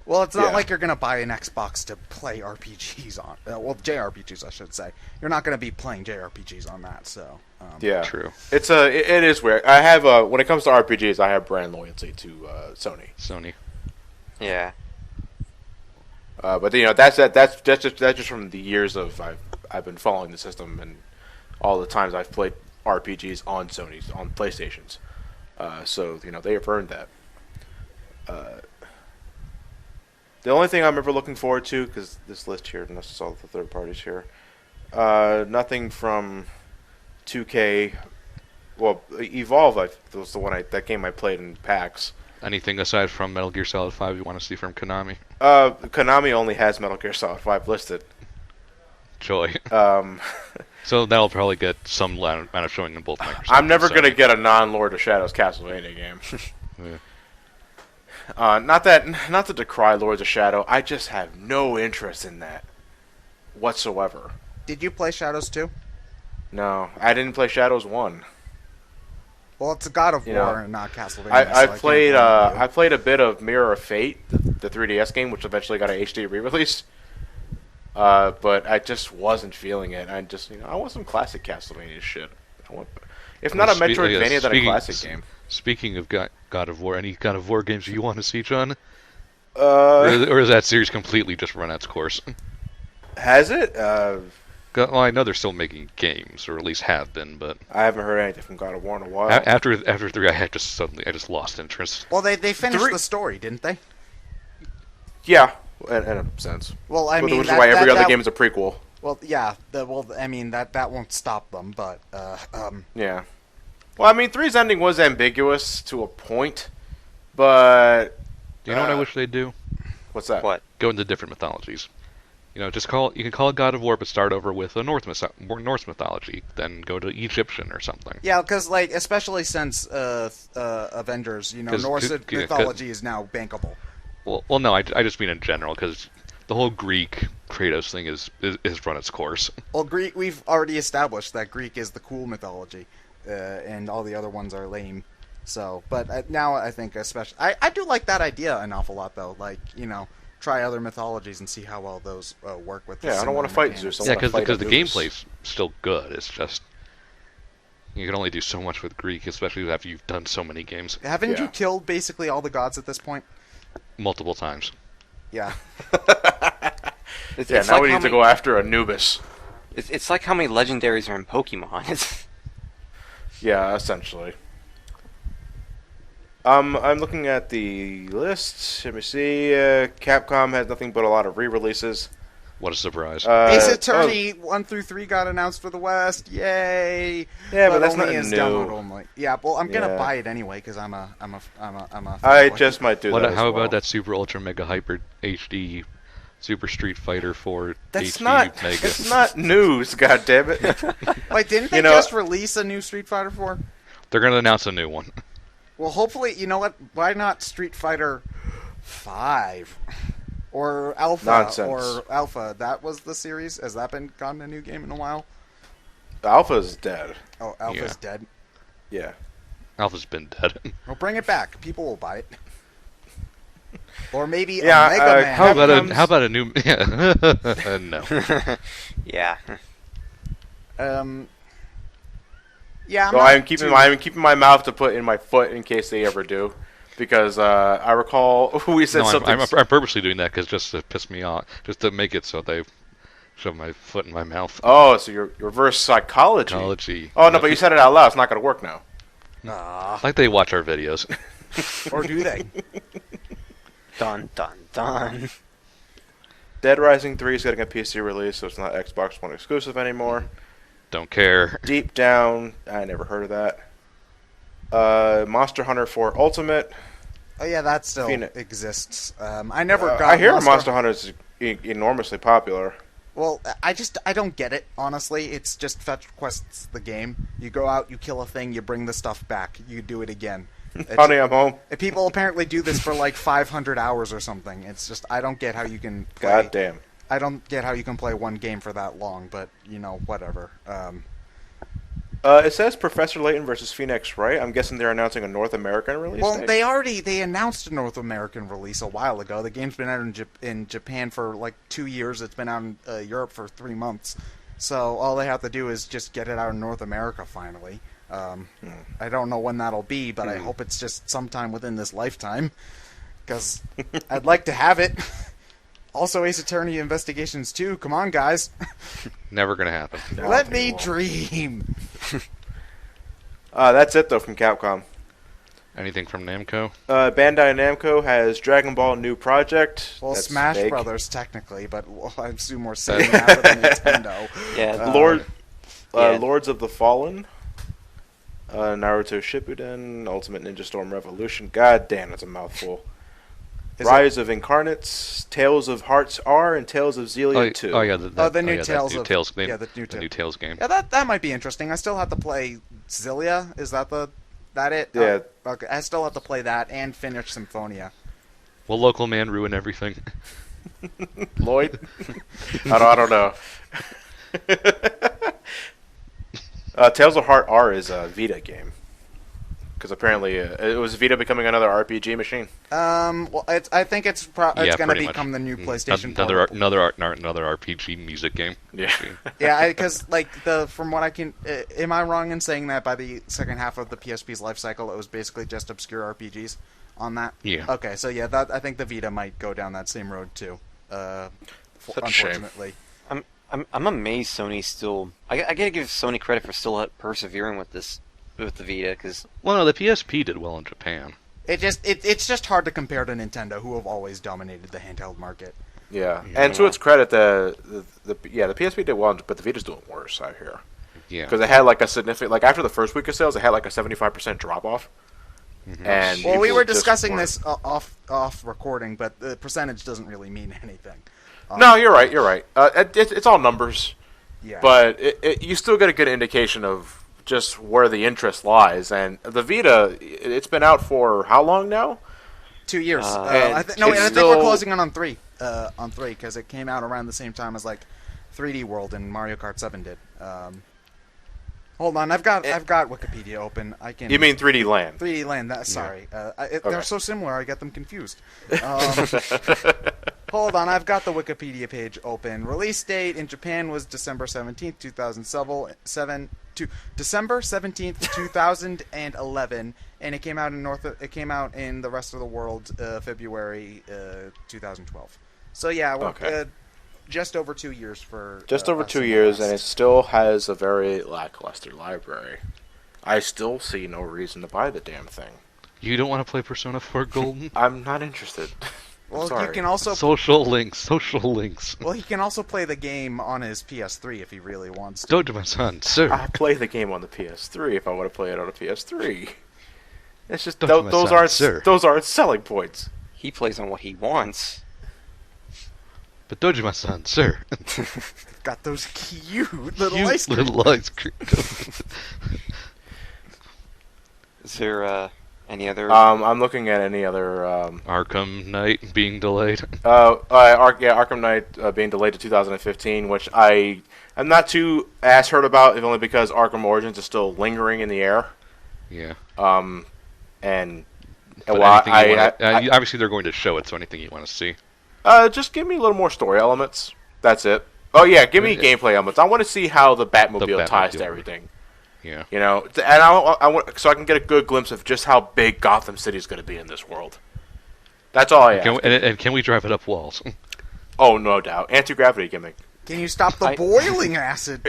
Well, it's not like you're going to buy an Xbox to play RPGs on. JRPGs, I should say. You're not going to be playing JRPGs on that, so. Yeah, true. It is weird. I have when it comes to RPGs, I have brand loyalty to Sony. Yeah. But that's just from the years of I've been following the system and all the times I've played RPGs on PlayStations. So they have earned that. The only thing I'm ever looking forward to, because this list here, unless it's all the third parties here, nothing from 2K. Well, Evolve was the one that game I played in PAX. Anything aside from Metal Gear Solid 5 you want to see from Konami? Konami only has Metal Gear Solid 5 listed. Joy. So that'll probably get some amount of showing in both Microsoft. I'm never going to get a non-Lord of Shadows Castlevania game. Yeah. Not to decry Lords of Shadow, I just have no interest in that whatsoever. Did you play Shadows 2? No, I didn't play Shadows 1. Well, it's a God of War and not Castlevania. I played a bit of Mirror of Fate, the 3DS game, which eventually got an HD re-release. But I just wasn't feeling it. I want some classic Castlevania shit. If not a Metroidvania, then a classic game. Speaking of God of War, any God of War games you want to see, John? Or is that series completely just run its course? Has it? Well, I know they're still making games, or at least have been, but I haven't heard anything from God of War in a while. After 3, I just lost interest. Well, they finished the story, didn't they? Yeah, in a sense. Well, I mean, which is why every other game is a prequel. Well, yeah. I mean, that won't stop them, but yeah. Well, I mean, 3's ending was ambiguous to a point, but Do you know what I wish they'd do? What's that? What? Go into different mythologies. You can call it God of War, but start over with a Norse mythology, then go to Egyptian or something. Yeah, because especially since Avengers, Norse mythology is now bankable. Well, no, I just mean in general, because the whole Greek Kratos thing is run its course. Well, Greek, we've already established that Greek is the cool mythology, and all the other ones are lame. So, but now I think especially, I do like that idea an awful lot, though. Try other mythologies and see how well those work with. Yeah, I don't want to fight Zeus. Yeah, because the gameplay's still good. It's just you can only do so much with Greek, especially after you've done so many games. Haven't you killed basically all the gods at this point? Multiple times. Yeah. Now we need to go after Anubis. It's like how many legendaries are in Pokemon. Yeah, essentially. I'm looking at the list. Let me see. Capcom has nothing but a lot of re-releases. What a surprise! Ace Attorney 1 through 3 got announced for the West. Yay! Yeah, but that's not only new. Download only. Yeah, well, I'm gonna buy it anyway because I'm a. I just might do that. How about that Super Ultra Mega Hyper HD Super Street Fighter 4 That's HD not. Mega? It's not news. God damn it! Wait, didn't they just release a new Street Fighter 4? They're gonna announce a new one. Well, hopefully, you know what? Why not Street Fighter 5 or Alpha? Nonsense. Or Alpha? That was the series. Has that been gotten a new game in a while? Alpha's dead. Oh, Alpha's dead. Yeah. Alpha's been dead. Well, bring it back. People will buy it. Or maybe Yeah, a Mega Man. How about a new? Yeah. No. Yeah. Yeah, So I'm keeping my mouth to put in my foot in case they ever do, because I recall we said No, something. I'm purposely doing that because just to piss me off, just to make it so they shove my foot in my mouth. Oh, so you're reverse psychology. Psychology. Oh no, but you said it out loud. It's not going to work now. Like they watch our videos. Or do they? Dun dun dun. Dead Rising 3 is getting a PC release, so it's not Xbox One exclusive anymore. Don't care. Deep Down, I never heard of that. Monster Hunter 4 Ultimate. Oh yeah, that still Phoenix. exists. I never got. I hear Monster Hunter is enormously popular. Well, I don't get it, honestly. It's just fetch quests the game. You go out, you kill a thing, you bring the stuff back, you do it again. Honey, I'm home. People apparently do this for like 500 hours or something. It's just, I don't get how you can play. God damn. I don't get how you can play one game for that long, but, whatever. It says Professor Layton versus Phoenix Wright. I'm guessing they're announcing a North American release Well, date? they announced a North American release a while ago. The game's been out in Japan for like 2 years. It's been out in Europe for 3 months. So all they have to do is just get it out in North America finally. I don't know when that'll be, but I hope it's just sometime within this lifetime, because I'd like to have it. Also, Ace Attorney Investigations 2. Come on, guys. Never gonna happen. Let me dream. That's it, though, from Capcom. Anything from Namco? Bandai Namco has Dragon Ball New Project. Well, That's Smash fake. Brothers, technically, but I assume we're saying that with Nintendo. Yeah. Yeah. Lords of the Fallen. Naruto Shippuden. Ultimate Ninja Storm Revolution. God damn, that's a mouthful. Rise of Incarnates, Tales of Hearts R, and Tales of Xillia 2. Oh yeah, the new Tales new of Tales game. yeah, the new Tales game. Yeah, that might be interesting. I still have to play Xillia. Is that it? Yeah. Okay, I still have to play that and finish Symphonia. Will local man ruin everything? Lloyd? I don't know. Tales of Heart R is a Vita game. Because apparently it was Vita becoming another RPG machine. Well, I think it's going to pretty become much. the new PlayStation. Another portable. RPG music game. Yeah. Yeah, because from what I can, am I wrong in saying that by the second half of the PSP's life cycle, it was basically just obscure RPGs on that? Yeah. Okay, so yeah, I think the Vita might go down that same road too. Such a shame. Unfortunately. I'm amazed Sony still. I gotta give Sony credit for still persevering with this with the Vita, because Well, no, the PSP did well in Japan. It's just hard to compare to Nintendo, who have always dominated the handheld market. Yeah. And to its credit, the PSP did well, but the Vita's doing worse, I hear. Yeah. Because it had like a significant, like after the first week of sales, it had like a 75% drop off. And Well, we people were just discussing weren't- this off recording, but the percentage doesn't really mean anything. No, you're right. You're right. It's all numbers, Yeah. but you still get a good indication of just where the interest lies. And the Vita, it's been out for how long now? 2 years. And I think we're still- closing in on three. On three, because it came out around the same time as like 3D World and Mario Kart 7 did. Hold on, I've got Wikipedia open. I can. You mean 3D Land? 3D Land? Sorry, they're so similar. I get them confused. Hold on, I've got the Wikipedia page open. Release date in Japan was December 17th, 2007 to December 17th, 2011, and it came out in the rest of the world February 2012. So yeah, Okay. Just over 2 years for Just over us 2 in the years, West. and it still has a very lackluster library. I still see no reason to buy the damn thing. You don't want to play Persona 4 Golden? I'm not interested. I'm Well, sorry. you can also Social links. Well, he can also play the game on his PS3 if he really wants to. Don't, my son, sir. I'll play the game on the PS3 if I want to play it on a PS3. It's just Don't, my those son, aren't sir. those aren't selling points. he plays on what he wants. But Dojima-san, sir. Got those cute little Cute ice cream. little ice cream. Is there any other? I'm looking at any other. Arkham Knight being delayed. Arkham Knight being delayed to 2015, which I'm not too hurt about, if only because Arkham Origins is still lingering in the air. Yeah. And But well, anything you want to, obviously they're going to show it, so anything you want to see. just give me a little more story elements. That's it. Oh yeah, give me gameplay elements. I want to see how the Batmobile ties to everything. Yeah. You know, and I want so I can get a good glimpse of just how big Gotham City is going to be in this world. That's all I ask. And can we drive it up walls? Oh, no doubt. Anti-gravity gimmick. Can you stop the boiling acid?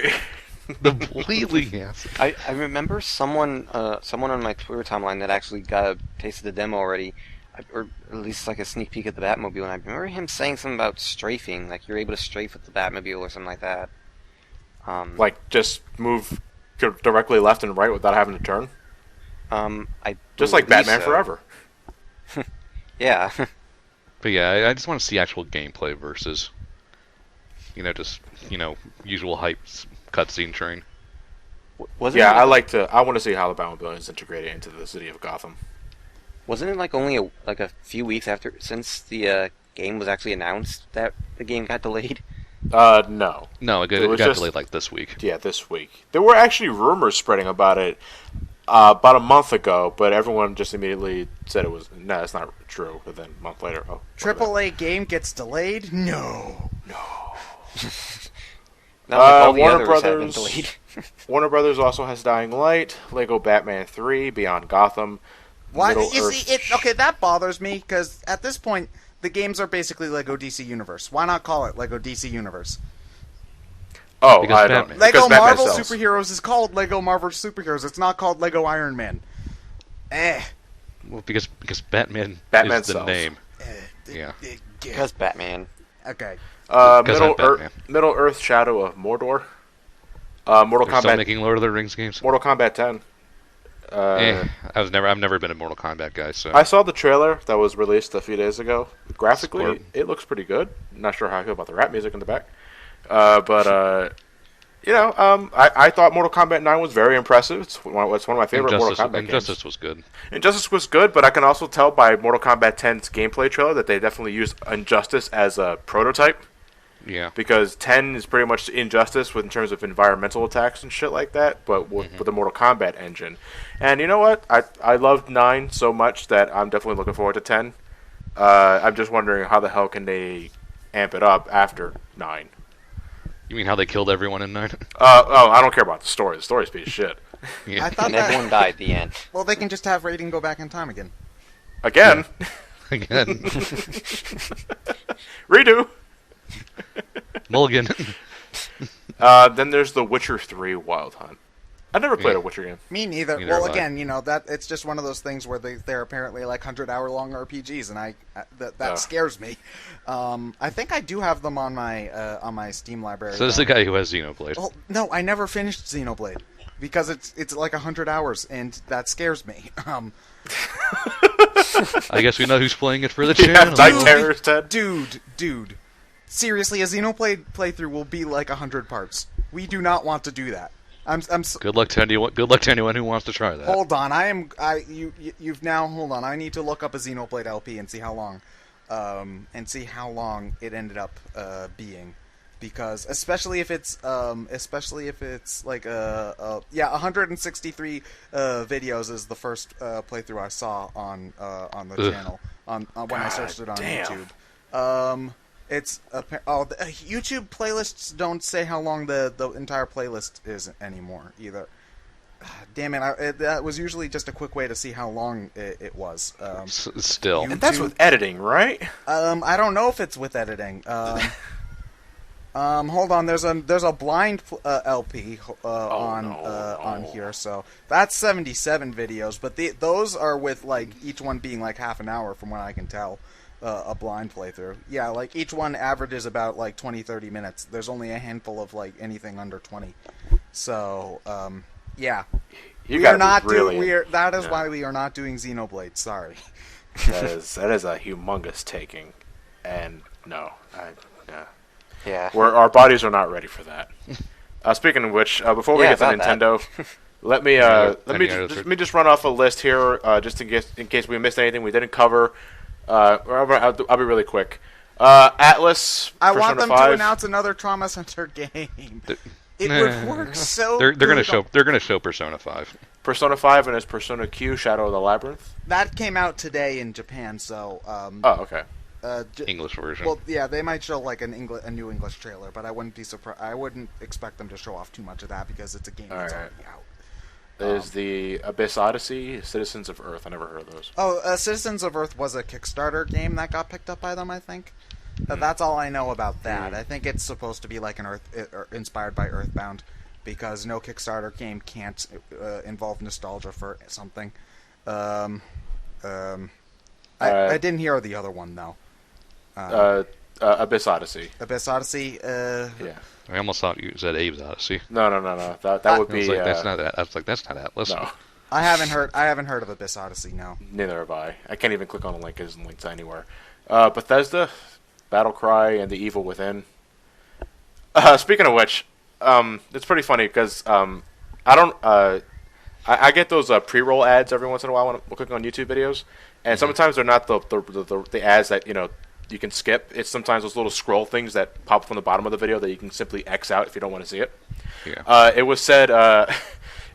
The boiling acid. I remember someone on my Twitter timeline that actually got a taste of the demo already, or at least like a sneak peek at the Batmobile, and I remember him saying something about strafing, like you're able to strafe with the Batmobile or something like that. Like just move directly left and right without having to turn. I just like believe Batman so. Forever. Yeah. But yeah, I just want to see actual gameplay versus, just usual hype cutscene train. Wasn't Yeah, it I want to see how the Batmobile is integrated into the city of Gotham. Wasn't it like only a few weeks since the game was actually announced that the game got delayed? No. No, it got delayed like this week. Yeah, this week. There were actually rumors spreading about it about a month ago, but everyone just immediately said it was no, it's not true. But then a month later, AAA game gets delayed? No. Not like all the Warner others have been Brothers. delayed. Warner Brothers also has Dying Light, Lego Batman 3, Beyond Gotham. Why? Middle You Earth see, okay, that bothers me because at this point the games are basically Lego DC Universe. Why not call it Lego DC Universe? Oh, Because I don't. Batman. Lego because Batman Marvel sells. Superheroes is called Lego Marvel Superheroes. It's not called Lego Iron Man. Well, because Batman is the sells. name. Yeah. Because Batman. Okay. Because I'm Batman. Middle Earth Shadow of Mordor. Mortal They're still Kombat. making Lord of the Rings games. Mortal Kombat 10. I've never been a Mortal Kombat guy, so I saw the trailer that was released a few days ago. Graphically, Squirt. it looks pretty good. Not sure how I feel about the rap music in the back. I thought Mortal Kombat 9 was very impressive. It's one of my favorite Mortal Kombat games. Injustice was good. Injustice was good, but I can also tell by Mortal Kombat 10's gameplay trailer that they definitely used Injustice as a prototype. Yeah. Because 10 is pretty much Injustice in terms of environmental attacks and shit like that, but with the Mortal Kombat engine. And you know what? I loved 9 so much that I'm definitely looking forward to 10. I'm just wondering how the hell can they amp it up after 9. You mean how they killed everyone in 9? I don't care about the story. The story's a piece of shit. Yeah. I thought And that. everyone died at the end. Well, they can just have Raiden go back in time again. Again. Again. Redo. Mulligan. Then there's The Witcher 3 Wild Hunt. I never played a Witcher game. Me neither. Neither Well, have I. again, that it's just one of those things where they're apparently like 100-hour-long RPGs, and that scares me. I think I do have them on my Steam library. So this is the guy who has Xenoblade. Well, no, I never finished Xenoblade because it's like 100 hours, and that scares me. I guess we know who's playing it for the Yeah, channel. Night Terrors, Ted. Dude. Seriously, a Xenoblade playthrough will be like 100 parts. We do not want to do that. Good luck to anyone who wants to try that. Hold on, you've now hold on. I need to look up a Xenoblade LP and see how long it ended up being, because especially if it's like 163 videos is the first playthrough I saw on the channel when I searched it on damn. YouTube. YouTube playlists don't say how long the entire playlist is anymore either. Damn it! That was usually just a quick way to see how long it was. Still. And that's with editing, right? I don't know if it's with editing. Hold on. There's a blind LP on here, so that's 77 videos. But those are with like each one being like half an hour, from what I can tell. A blind playthrough. Yeah, like each one averages about like 20-30 minutes. There's only a handful of like anything under 20. So, yeah. That is why we are not doing Xenoblade. Sorry. That is a humongous taking. And no, Yeah. our bodies are not ready for that. Speaking of which, before we get to about Nintendo, let me just run off a list here, just in case we missed anything we didn't cover. I'll be really quick. Atlas. I want Persona them 5. to announce another Trauma Center game. It would work so. They're good gonna show Persona 5. Persona 5 and its Persona Q Shadow of the Labyrinth. That came out today in Japan, so. Oh, okay. English version. Well, yeah, they might show like a new English trailer, but I wouldn't be surprised. I wouldn't expect them to show off too much of that because it's a game that's Alright. already out. There's the Abyss Odyssey, Citizens of Earth. I never heard of those. Oh, Citizens of Earth was a Kickstarter game that got picked up by them, I think. That's all I know about that. I think it's supposed to be like an inspired by Earthbound, because no Kickstarter game can't involve nostalgia for something. I didn't hear the other one though. Abyss Odyssey. Abyss Odyssey. Yeah. I almost thought you said Abe's Odyssey. No. That would I be. was like, that's not that. I was like, that's not Atlas. No. I haven't heard of Abyss Odyssey. No. Neither have I. I can't even click on a link. It isn't linked to anywhere. Bethesda, Battlecry, and The Evil Within. Speaking of which, it's pretty funny because I get those pre-roll ads every once in a while when I'm clicking on YouTube videos, and sometimes they're not the ads that you can skip. It's sometimes those little scroll things that pop up on the bottom of the video that you can simply X out if you don't want to see it. Yeah. It was said,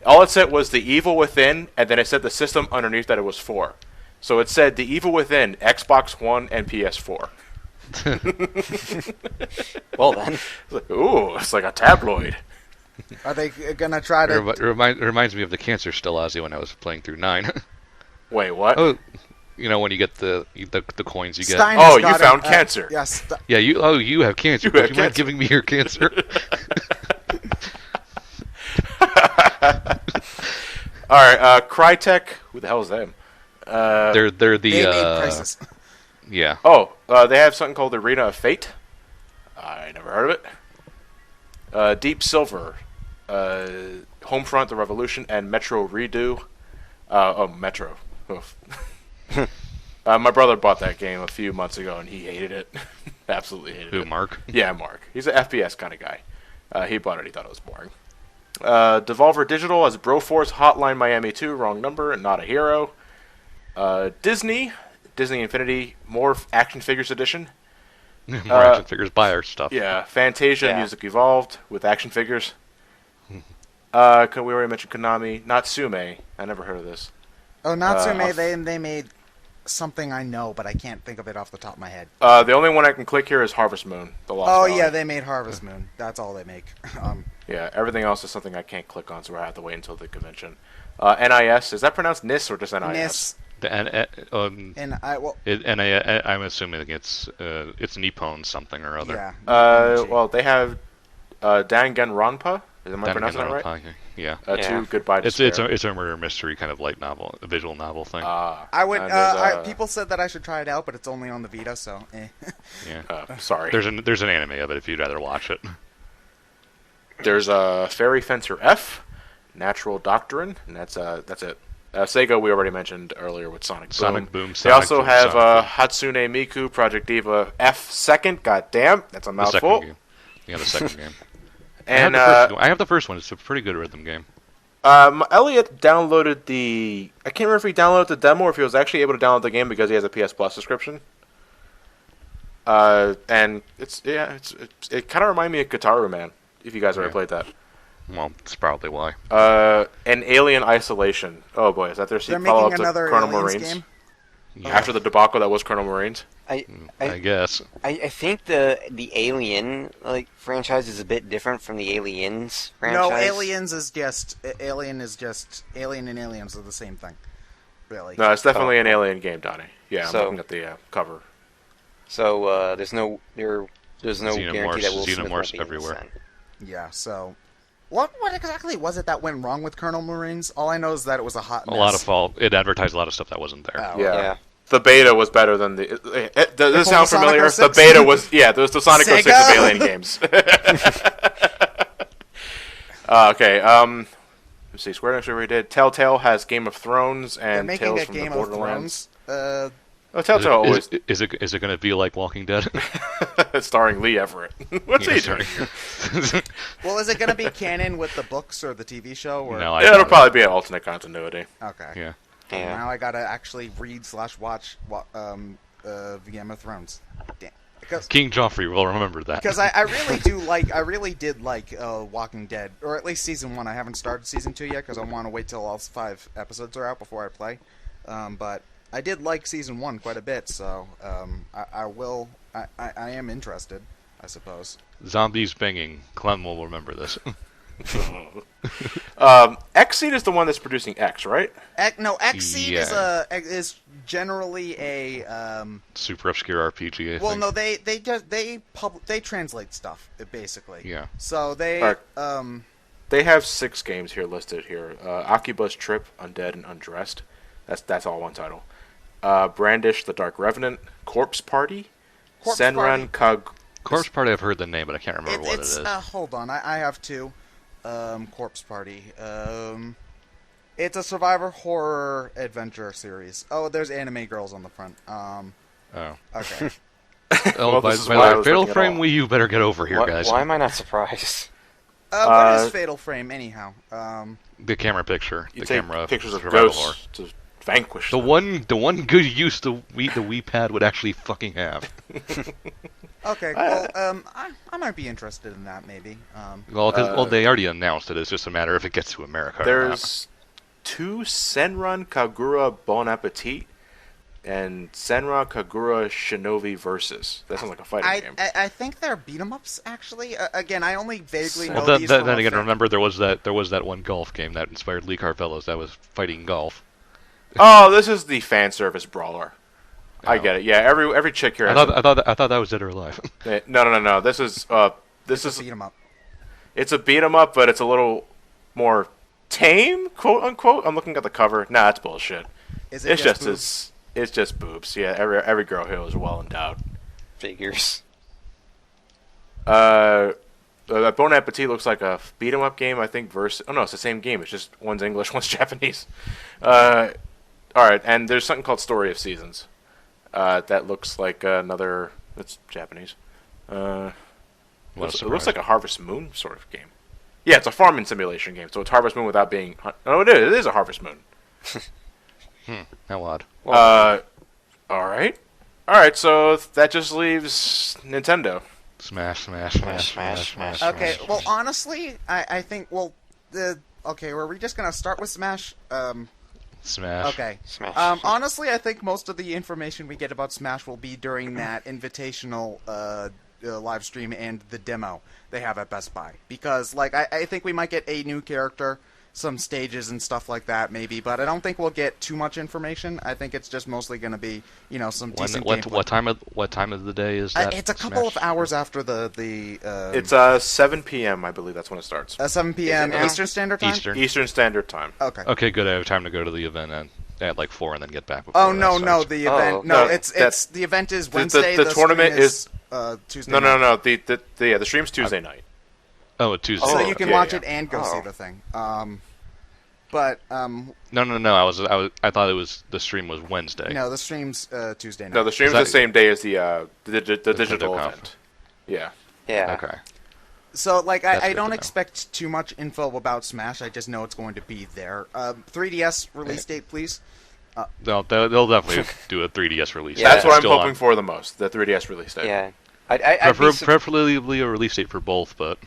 all it said was The Evil Within, and then it said the system underneath that it was for. So it said The Evil Within, Xbox One, and PS4. Well then. Ooh, it's like a tabloid. Are they gonna try to? It reminds me of the Cancer Stalazi when I was playing through 9. Wait, what? Oh, when you get the coins you get. Stein Oh, has you got found cancer. Yes. Yeah, you have cancer. You Would have you mind cancer. giving me your cancer? All right, Crytek. Who the hell is them? They're the They made Crisis. yeah. Oh, they have something called Arena of Fate. I never heard of it. Deep Silver, Homefront: The Revolution, and Metro Redo. Metro. Oof. My brother bought that game a few months ago, and he hated it. Absolutely hated Who, it. Mark? Yeah, Mark. He's an FPS kind of guy. He bought it. He thought it was boring. Devolver Digital has Broforce Hotline Miami 2, wrong number, not a hero. Disney Infinity, more action figures edition. More action figures, buy our stuff. Yeah, Fantasia Yeah. Music Evolved with action figures. We already mentioned Konami. Natsume. I never heard of this. Oh, Natsume, they made something I know, but I can't think of it off the top of my head. The only one I can click here is Harvest Moon, The Lost Oh Valley. yeah, they made Harvest Moon. That's all they make. Yeah, everything else is something I can't click on, so I have to wait until the convention. NIS, is that pronounced NIS or just NIS? NIS, and I'm assuming it's Nippon something or other. yeah. Well, they have Danganronpa. Am I pronouncing that right? Yeah. Yeah. Goodbye It's Despair. a murder mystery kind of light novel, a visual novel thing. I would. and there's, People said that I should try it out, but it's only on the Vita, so. Yeah. Sorry. There's an anime of it if you'd rather watch it. There's Fairy Fencer F, Natural Doctrine, and that's it. Sega we already mentioned earlier with Sonic Boom. Sonic Boom. They Sonic also Boom, have Sonic Boom. Hatsune Miku Project Diva F second. God damn, that's a The mouthful. second game. Yeah, the second game. And I have the first one. It's a pretty good rhythm game. Elliot downloaded the. I can't remember if he downloaded the demo or if he was actually able to download the game because he has a PS Plus subscription. And it kind of reminded me of Guitar Man. If you guys ever Yeah. played that. Well, it's probably why. And Alien Isolation. Oh boy, is that their They're follow making up to another Colonel Aliens Marines? game. Yeah, After the debacle that was Colonel Marines. I guess. I think the Alien franchise is a bit different from the Aliens franchise. No, Aliens is just Alien and Aliens are the same thing. Really. No, it's definitely an Alien game, Donnie. Yeah, I'm So- looking at the cover. So there's no guarantee that Will Smith won't Xenomorphs be in everywhere. this then. Yeah. So, what exactly was it that went wrong with Colonel Marines? All I know is that it was a hot mess. A lot of fault. It advertised a lot of stuff that wasn't there. Oh, Yeah. Yeah. The beta was better than the. Does this sound Sonic familiar? 06? The beta was there was the Sonic 06 of Sega? Alien games. Okay. Let's see. Square Enix already did. Telltale has Game of Thrones They're and making Tales a from Game the of Borderlands. Thrones. Oh, Telltale always Is it going to be like Walking Dead? starring Lee Everett. What's Yeah, he sorry. doing? Well, is it going to be canon with the books or the TV show? Or? No, I Yeah, it'll doubt it. probably be an alternate continuity. Okay. Yeah. Yeah. Now I gotta actually read/watch Game of Thrones. Damn. King Joffrey will remember that. Because I really did like Walking Dead, or at least season 1. I haven't started season 2 yet because I want to wait till all 5 episodes are out before I play. But I did like season 1 quite a bit, so I am interested, I suppose. Zombies banging. Clem will remember this. Xseed is the one that's producing X, right? No, Xseed Yeah. is generally a Super obscure RPG. I well, think. no, they translate stuff basically. Yeah. So they Alright. They have 6 games here listed here. Akiba's Trip, Undead and Undressed. That's all one title. Brandish, The Dark Revenant, Corpse Party, Senran Corpse Party, I've heard the name, but I can't remember what it is. Hold on, I have 2. Corpse Party. It's a survivor horror adventure series. Oh, there's anime girls on the front. Oh. Okay. Oh, Well, by this is the why I way, was Fatal looking at Frame all. Wii U better get over here, guys. Why am I not surprised? What is Fatal Frame anyhow? The camera picture. You The take camera pictures of survival ghosts to vanquish The them. one good use the Wii Pad would actually fucking have. Okay, well, I might be interested in that maybe. Well, they already announced it. It's just a matter if it gets to America. or not. There's 2 Senran Kagura Bon Appetit and Senran Kagura Shinobi Versus. That sounds like a fighting game. I think they're beat 'em ups actually. Again, I only vaguely know Well, these then from a again, fan- remember there was that one golf game that inspired Lee Carvello's that was fighting golf. Oh, this is the fan service brawler. I Oh. get it. Yeah, every chick here. I Has thought that was Dead or Alive. No. This is beat 'em up. it's a beat 'em up, but it's a little more tame, quote unquote. I'm looking at the cover. Nah, it's bullshit. Is it boobs? It's just boobs. Yeah, every girl here is well endowed. Figures. Bon Appetit looks like a beat 'em up game, I think. Oh no, it's the same game. It's just one's English, one's Japanese. All right, and there's something called Story of Seasons. That looks like another. That's Japanese. What a It looks surprise. like a Harvest Moon sort of game. Yeah, it's a farming simulation game, so it's Harvest Moon without being. No, it is. It is a Harvest Moon. How odd. All right. So that just leaves Nintendo. Smash. Okay, well, honestly, I think, okay, were we just gonna start with Smash? Smash. Okay. Smash. Honestly, I think most of the information we get about Smash will be during that invitational live stream and the demo they have at Best Buy. Because, I think we might get a new character, some stages and stuff like that, maybe, but I don't think we'll get too much information. I think it's just mostly going to be, some decent gameplay. What time of the day is that? It's a couple of hours after the It's 7 p.m. I believe that's when it starts. 7 p.m. Is it now? Eastern Standard Time? Eastern Standard Time. Okay. Okay, good. I have time to go to the event at like 4 and then get back. Before Oh that no, starts. the event. Oh, no, no, it's the event is Wednesday. the tournament stream is Tuesday. No. night. The stream's Tuesday night. Oh, Tuesday. So Oh, you can yeah, watch yeah. it and go see Oh. the thing. But No. I thought it was the stream was Wednesday. no, the stream's Tuesday night. No, the stream's Is that- the same day as the digital conf. event. Yeah. Yeah. Okay. So That's I good to don't know. expect too much info about Smash. I just know it's going to be there. 3DS release date, please. They'll definitely do a 3DS release. Yeah. That's what I'm Still hoping for the most. The 3DS release date. Yeah. I'd be Preferably a release date for both, but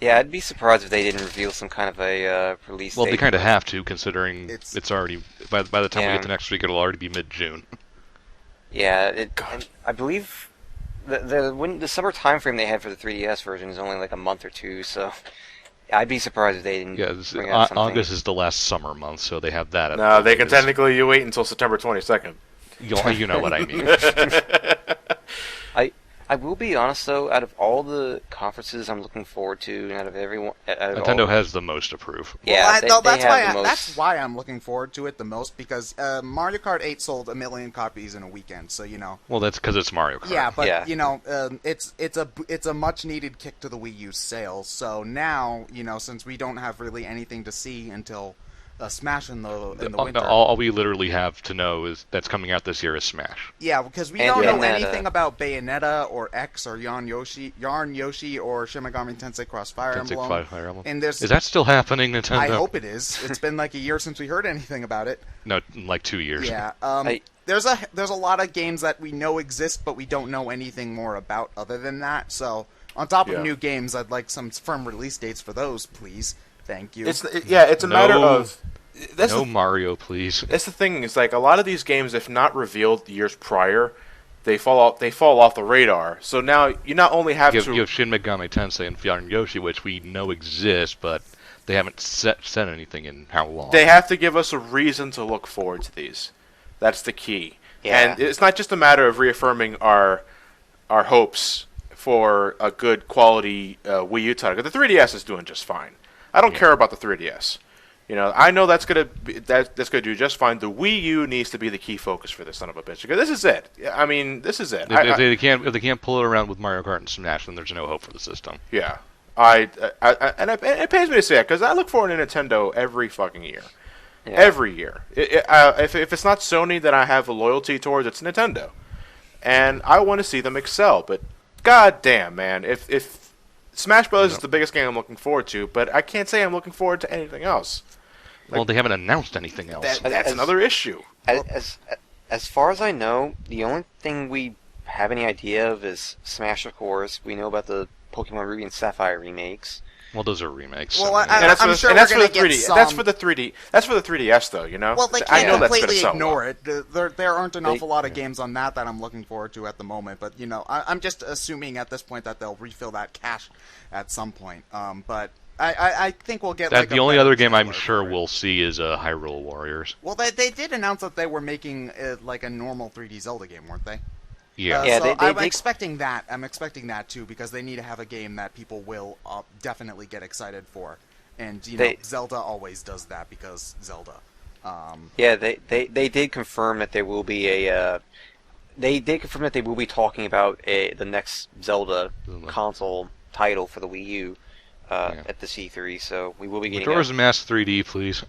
I'd be surprised if they didn't reveal some kind of a release well, date. they kind of have to, considering It's- it's already by the time we Yeah. get to next week, it'll already be mid-June. Yeah, God. and I believe the summer time frame they had for the 3DS version is only like a month or two, so I'd be surprised if they didn't Yeah, bring out something. August is the last summer month, so they have that. No, they can because- technically you wait until September 22nd. You know what I mean. I will be honest though, out of all the conferences I'm looking forward to, and out of everyone, Nintendo has the most to prove. Yeah, Well, they that's have why the most. that's why I'm looking forward to it the most because Mario Kart 8 sold 1 million copies in a weekend. So Well, that's because it's Mario Kart. Yeah, but Yeah. it's a much needed kick to the Wii U sales. So now since we don't have really anything to see until Smash in the winter. All we literally have to know is that's coming out this year is Smash. Yeah, because we And don't know Bayonetta. anything about Bayonetta or X or Yarn Yoshi or Shin Megami Tensei Cross Fire Emblem. Fire Emblem. And there's Is that still happening, Nintendo? I hope it is. It's been like a year since we heard anything about it. No, like 2 years. Yeah. there's a lot of games that we know exist, but we don't know anything more about other than that. So on top of new games, I'd like some firm release dates for those, please. Thank you. It's a matter of Mario, please. That's the thing. It's like a lot of these games, if not revealed years prior, they fall off the radar. So now you not only have you have Shin Megami Tensei and Fire and Yoshi, which we know exist, but they haven't said anything in how long. They have to give us a reason to look forward to these. That's the key. Yeah. And it's not just a matter of reaffirming our hopes for a good quality Wii U title. The 3DS is doing just fine. I don't care about the 3DS. I know that's gonna do just fine. The Wii U needs to be the key focus for this son of a bitch. Because this is it. I mean, this is it. If they can't pull it around with Mario Kart and Smash, then there's no hope for the system. Yeah. And it pains me to say it because I look forward to Nintendo every fucking year. Yeah. Every year. If it's not Sony that I have a loyalty towards, it's Nintendo, and I want to see them excel. But god damn, man, if Smash Bros. Is the biggest game I'm looking forward to, but I can't say I'm looking forward to anything else. Well, they haven't announced anything else. That's another issue. As far as I know, the only thing we have any idea of is Smash, of course. We know about the Pokemon Ruby and Sapphire remakes. Well, those are remakes. Well, I'm sure we're going to get some... That's for the 3D. That's for the 3DS, though. Well, they can't completely ignore it. There aren't a lot of games on that I'm looking forward to at the moment. But I'm just assuming at this point that they'll refill that cache at some point. But I think we'll get. The only other game I'm sure we'll see is Hyrule Warriors. Well, they did announce that they were making like a normal 3D Zelda game, weren't they? Yeah. So I'm expecting that. I'm expecting that too because they need to have a game that people will definitely get excited for, and Zelda always does that because Zelda. Yeah, they did confirm that there will be a. They did confirm that they will be talking about the next Zelda console title for the Wii U at the C3. So we will be getting. Majora's Mask 3D, please.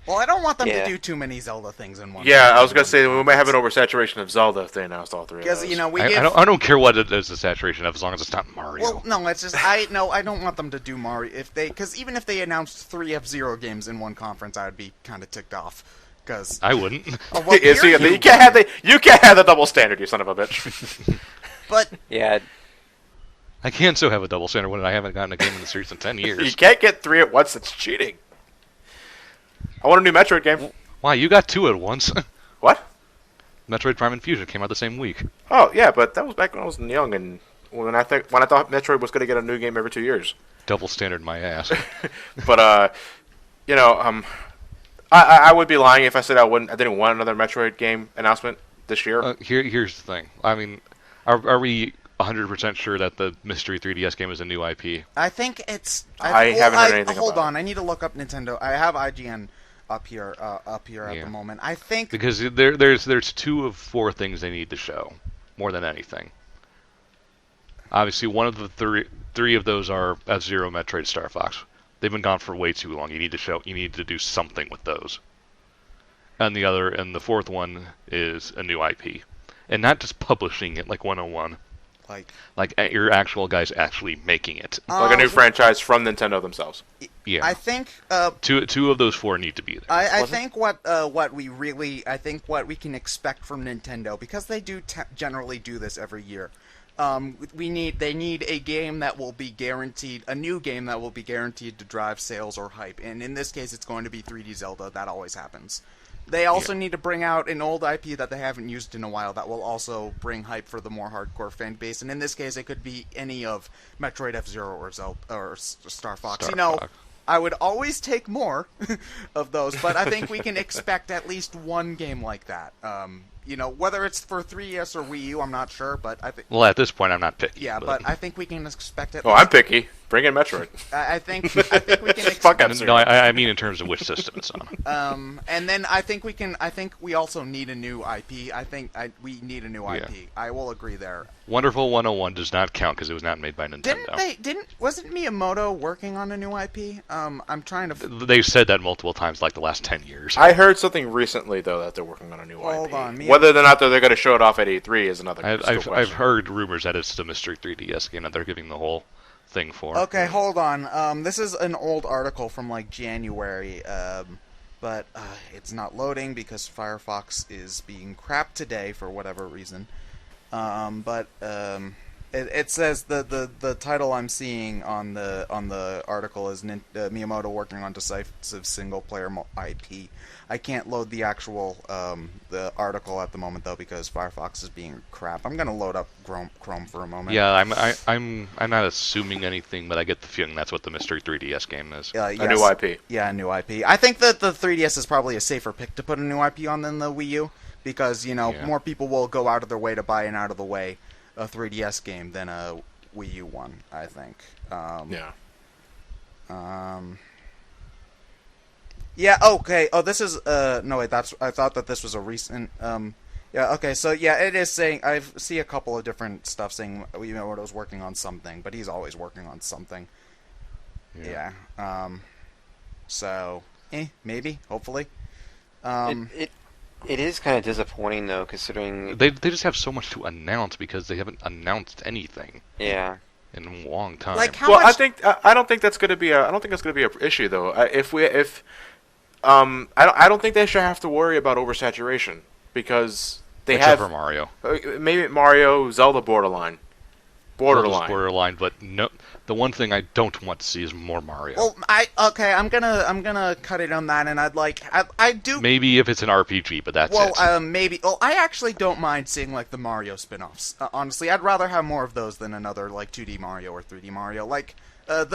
Well, I don't want them to do too many Zelda things in one. Yeah, I was gonna say we might have an oversaturation of Zelda if they announced all three. Because I don't care what it is the saturation of, as long as it's not Mario. Well, no, it's just I don't want them to do Mario because even if they announced 3 F-Zero games in one conference, I would be kind of ticked off. Because I wouldn't. Oh, well, you can't have the double standard, you son of a bitch. But yeah. I can so have a double standard when I haven't gotten a game in the series in 10 years. You can't get 3 at once. That's cheating. I want a new Metroid game. Why? You got 2 at once. What? Metroid Prime and Fusion came out the same week. Oh yeah, but that was back when I was young and when I thought Metroid was going to get a new game every 2 years. Double standard my ass. But I would be lying if I said I didn't want another Metroid game announcement this year. Here's the thing. I mean, are we 100% sure that the Mystery 3DS game is a new IP? I think it's. I haven't heard anything. Hold on, I need to look up Nintendo. I have IGN up here at the moment. I think because there's 2 of 4 things they need to show more than anything. Obviously, one of the three of those are F-Zero, Metroid, Star Fox. They've been gone for way too long. You need to do something with those. And the fourth one is a new IP, and not just publishing it like 101. Like your actual guys actually making it. Like a new franchise from Nintendo themselves. Yeah. I think two of those 4 need to be there. I think what we can expect from Nintendo, because they do generally do this every year. They need a game that will be guaranteed, a new game that will be guaranteed to drive sales or hype. And in this case, it's going to be 3D Zelda. That always happens. They also need to bring out an old IP that they haven't used in a while that will also bring hype for the more hardcore fan base. And in this case, it could be any of Metroid F-Zero or Zelda or Star Fox. Fox. I would always take more of those, but I think we can expect at least one game like that. Whether it's for 3DS or Wii U, I'm not sure, but I think. Well, at this point, I'm not picky. Yeah, but I think we can expect it. Oh, I'm picky. Bring in Metroid. I think we can expect. No, I mean in terms of which system it's on. And then I think we also need a new IP. We need a new IP. I will agree there. Wonderful 101 does not count because it was not made by Nintendo. Wasn't Miyamoto working on a new IP? I'm trying to. They've said that multiple times, like the last 10 years. I heard something recently though that they're working on a new IP. Hold on, whether or not they're going to show it off at E3 is another. I've heard rumors that it's the Mystery 3DS game that they're giving the whole thing for. Okay, hold on. This is an old article from like January. but it's not loading because Firefox is being crap today for whatever reason. It says the title I'm seeing on the article is Miyamoto working on decisive single player IP. I can't load the actual the article at the moment though because Firefox is being crap. I'm gonna load up Chrome for a moment. Yeah, I'm not assuming anything, but I get the feeling that's what the Mystery 3DS game is. Yes. A new IP. Yeah, a new IP. I think that the 3DS is probably a safer pick to put a new IP on than the Wii U because more people will go out of their way to buy an out of the way a 3DS game than a Wii U one. I think. Yeah. Okay. Oh, this is no wait. I thought that this was a recent. Yeah. Okay. So yeah, it is saying I see a couple of different stuff saying Miyamoto's working on something, but he's always working on something. Yeah. So, maybe, hopefully. It is kind of disappointing though, considering they just have so much to announce because they haven't announced anything. Yeah. In a long time. Like how much... I don't think that's going to be a issue though. I don't think they should have to worry about oversaturation because they Except have for Mario. Maybe Mario, Zelda, Borderline, but no. The one thing I don't want to see is more Mario. Well, I'm gonna cut it on that, and I do. Maybe if it's an RPG, but that's it. Well, maybe. Well, I actually don't mind seeing like the Mario spin-offs. Honestly, I'd rather have more of those than another like 2D Mario or 3D Mario. Like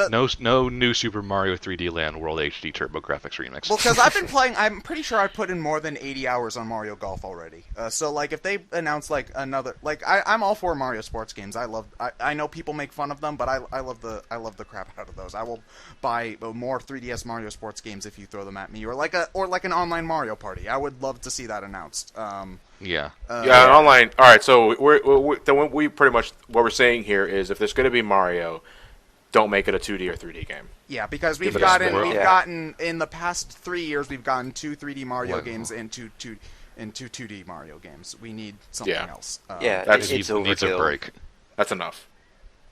no new Super Mario 3D Land World HD Turbo Graphics remix. Well, because I've been playing, I'm pretty sure I put in more than 80 hours on Mario Golf already. So like, if they announce like another, like I'm all for Mario sports games. I know people make fun of them, but I love the crap out of those. I will buy more 3DS Mario sports games if you throw them at me, or like an online Mario Party. I would love to see that announced. Yeah. Online. All right, so we pretty much what we're saying here is if there's going to be Mario, don't make it a 2D or 3D game. Yeah, because we've gotten in the past 3 years we've gotten 2 3D Mario games and two 2D Mario games. We need something else. It's needs overkill. a break. That's enough.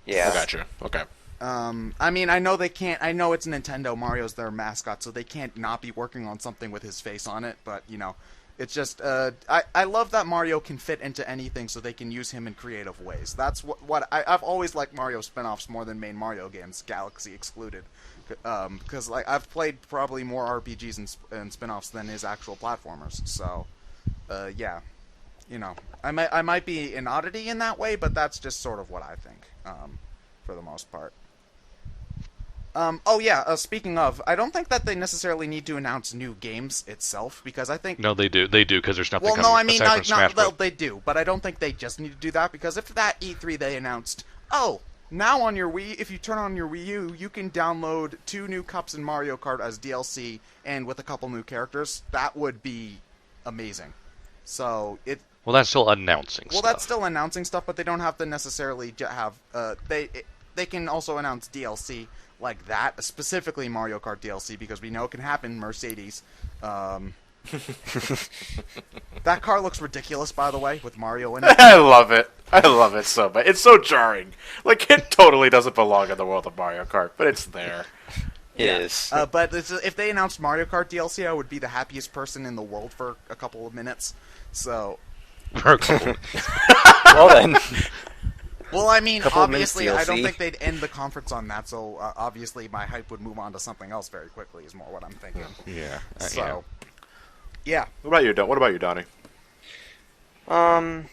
Yeah. I gotcha. Okay. I mean, I know they can't. I know it's Nintendo. Mario's their mascot, so they can't not be working on something with his face on it. But it's just I love that Mario can fit into anything, so they can use him in creative ways. That's what I've always liked Mario spin-offs more than main Mario games, Galaxy excluded. Because like I've played probably more RPGs and spin-offs than his actual platformers. So yeah, I might be an oddity in that way, but that's just sort of what I think for the most part. Speaking of, I don't think that they necessarily need to announce new games itself, because I think... No, they do, because there's nothing coming. Well, no, I mean, they do, but I don't think they just need to do that, because if that E3 they announced, now on your Wii, if you turn on your Wii U, you can download 2 new cups in Mario Kart as DLC, and with a couple new characters, that would be amazing. So, Well, that's still announcing stuff. Well, that's still announcing stuff, but they don't have to necessarily have... They can also announce DLC like that, specifically Mario Kart DLC, because we know it can happen. Mercedes. That car looks ridiculous, by the way, with Mario in it. I love it so much. It's so jarring. Like, it totally doesn't belong in the world of Mario Kart, but it's there. It is. But if they announced Mario Kart DLC, I would be the happiest person in the world for a couple of minutes. So. For a couple of minutes. Well then. Well, I mean, obviously, I don't think they'd end the conference on that, so obviously my hype would move on to something else very quickly, is more what I'm thinking. Yeah. Yeah. What about you, Donnie? I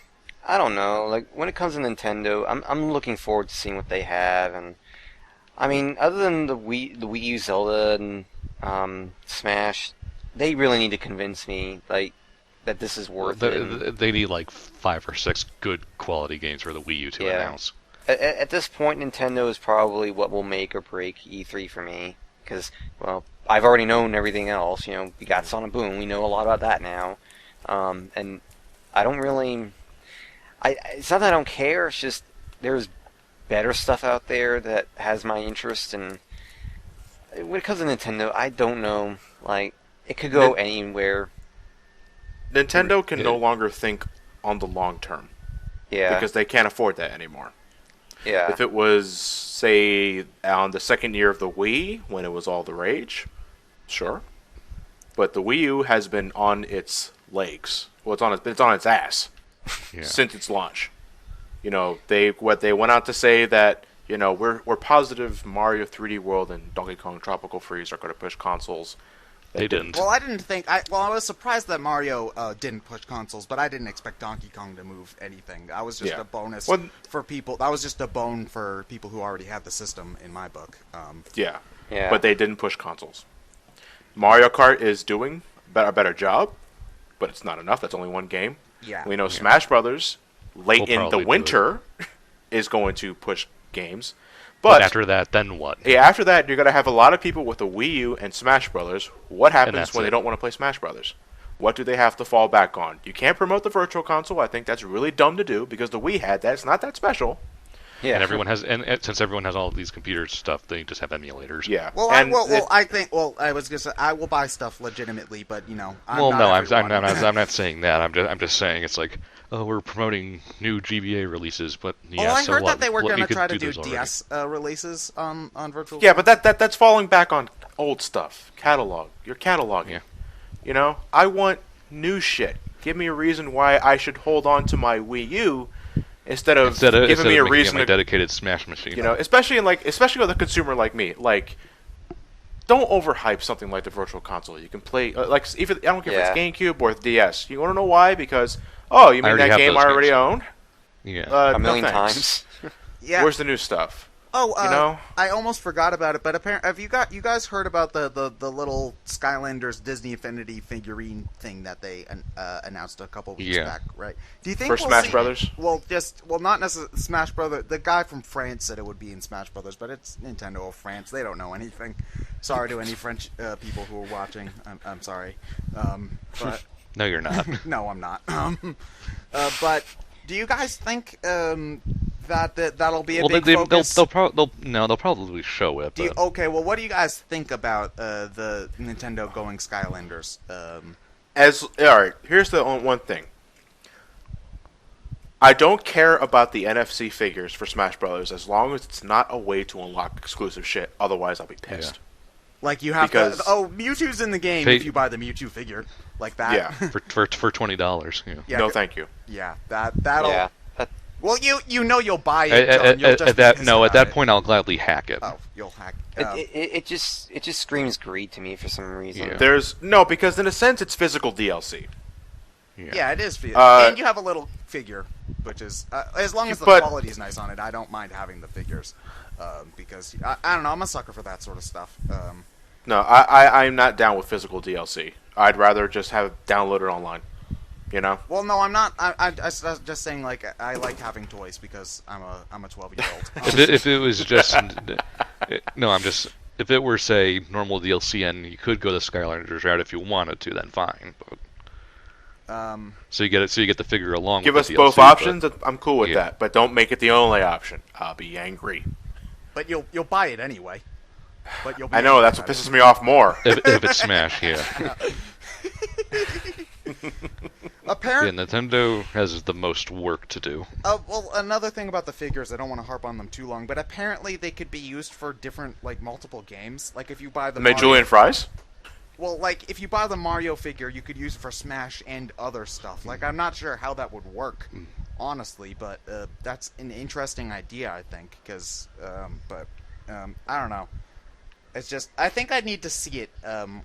don't know. Like, when it comes to Nintendo, I'm looking forward to seeing what they have, and I mean, other than the Wii U Zelda and Smash, they really need to convince me, like, that this is worth it. They need like 5 or 6 good quality games for the Wii U to announce. At this point, Nintendo is probably what will make or break E3 for me. Because, well, I've already known everything else. We got Sonic Boom. We know a lot about that now. And I don't really... It's not that I don't care. It's just there's better stuff out there that has my interest. And when it comes to Nintendo, I don't know. Like, it could go anywhere. Nintendo can no longer think on the long term. Yeah. Because they can't afford that anymore. Yeah. If it was, say, on the second year of the Wii, when it was all the rage, sure. but the Wii U has been on its legs. Well, it's on its ass Yeah. since its launch. They went out to say that we're positive Mario 3D World and Donkey Kong Tropical Freeze are going to push consoles. They didn't. Well, I didn't think. I was surprised that Mario didn't push consoles, but I didn't expect Donkey Kong to move anything. That was just a bonus for people. That was just a bone for people who already had the system, in my book. Yeah. Yeah. But they didn't push consoles. Mario Kart is doing a better job, but it's not enough. That's only one game. Yeah. We know Smash Brothers late We'll in the probably do winter is going to push games. But after that, then what? Yeah, after that, you're going to have a lot of people with a Wii U and Smash Brothers. What happens when they it. don't want to play Smash Brothers? What do they have to fall back on? You can't promote the Virtual Console. I think that's really dumb to do because the Wii had that. It's not that special. Yeah. And everyone has, and since everyone has all of these computer stuff, they just have emulators. Yeah. Well, and I was gonna say I will buy stuff legitimately, but I'm not saying that. I'm just saying it's like, oh, we're promoting new GBA releases, but yeah. I so heard what? that they were Well, going you to could try to do those already. DS releases on Virtual. Yeah, but that's falling back on old stuff. Catalog. You're cataloging. Yeah. I want new shit. Give me a reason why I should hold on to my Wii U instead of giving me a reason my to dedicated Smash machine. especially with a consumer like me. Like, don't overhype something like the Virtual Console. You can play even I don't care if it's GameCube or DS. You want to know why? Because you mean already that have game those I already games. own? Yeah. a million no thanks. times. Yeah. Where's the new stuff? Oh, I almost forgot about it. But apparently, have you guys heard about the little Skylanders Disney Infinity figurine thing that they announced a couple weeks back? Right? Do you think For we'll Smash see, Brothers? Well, not necessarily Smash Brothers. The guy from France said it would be in Smash Brothers, but it's Nintendo of France. They don't know anything. Sorry to any French people who are watching. I'm sorry, but No, you're not. no, I'm not. But do you guys think that'll be a big focus? They'll probably show it. But... Okay, well, what do you guys think about the Nintendo going Skylanders? All right, here's the one thing. I don't care about the NFC figures for Smash Brothers as long as it's not a way to unlock exclusive shit. Otherwise, I'll be pissed. Like you have Mewtwo's in the game if you buy the Mewtwo figure like that. Yeah. for $20. Yeah. No, thank you. Yeah, that'll. Yeah. Well, you'll buy it. John. You'll just At that point, I'll gladly hack it. Oh, you'll hack. It just screams greed to me for some reason. Yeah. Because in a sense, it's physical DLC. Yeah, it is. Uh, and you have a little figure, which is as long as the but- quality is nice on it, I don't mind having the figures. Because I don't know, I'm a sucker for that sort of stuff. No, I'm not down with physical DLC. I'd rather just have it downloaded online. Well, no, I'm not. I was just saying, like, I like having toys because I'm a 12-year-old. If it was just if it were say normal DLC and you could go the Skylanders route if you wanted to, then fine. But so you get the figure along. Give with us the both DLC, options. but, I'm cool with that, but don't make it the only option. I'll be angry. But you'll buy it anyway. But you'll. Be I know that's what pisses me off more. if it's Smash, yeah. Apparently, Yeah, Nintendo has the most work to do. well, another thing about the figures, I don't want to harp on them too long, but apparently they could be used for different, multiple games. Like if you buy the Made Julian fries? Well, if you buy the Mario figure, you could use it for Smash and other stuff. I'm not sure how that would work, honestly, but that's an interesting idea, I think, because, I don't know. It's just, I think I need to see it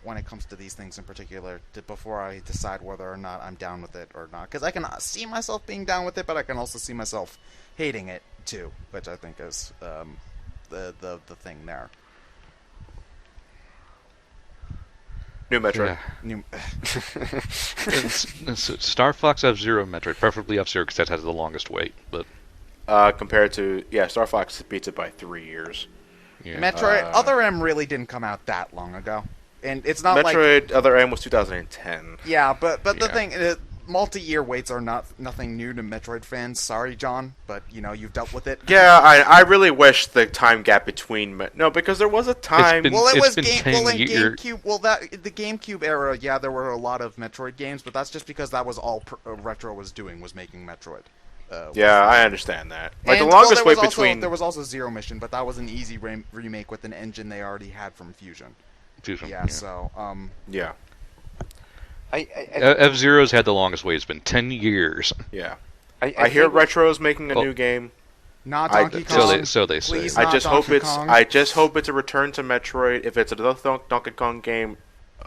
when it comes to these things in particular before I decide whether or not I'm down with it or not. Because I can see myself being down with it, but I can also see myself hating it too, which I think is the thing there. New Metroid. Yeah. Star Fox F-Zero Metroid, preferably F-Zero because that has the longest wait. But compared to Star Fox beats it by 3 years. yeah. Metroid Other M really didn't come out that long ago, and it's not Metroid Other M was 2010. Yeah, but the Yeah. thing, multi-year waits are nothing new to Metroid fans. Sorry, John, but you've dealt with it. Yeah, I really wish the time gap between because there was a time. been- Well, it It's was been 10 years. GameCube. Well, the GameCube era, yeah, there were a lot of Metroid games, but that's just because that was all Retro was doing, was making Metroid. Yeah, I understand that. Like And, the longest there was wait also, between. there was also Zero Mission, but that was an easy remake with an engine they already had from Fusion. Fusion, Yeah, so Yeah. F-Zero's had the longest wait. It's been 10 years. Yeah. I hear Retro's making a new game. Not Donkey Kong. So they say. Please, I just not hope Donkey it's. Kong. I just hope it's a return to Metroid. If it's another Donkey Kong game,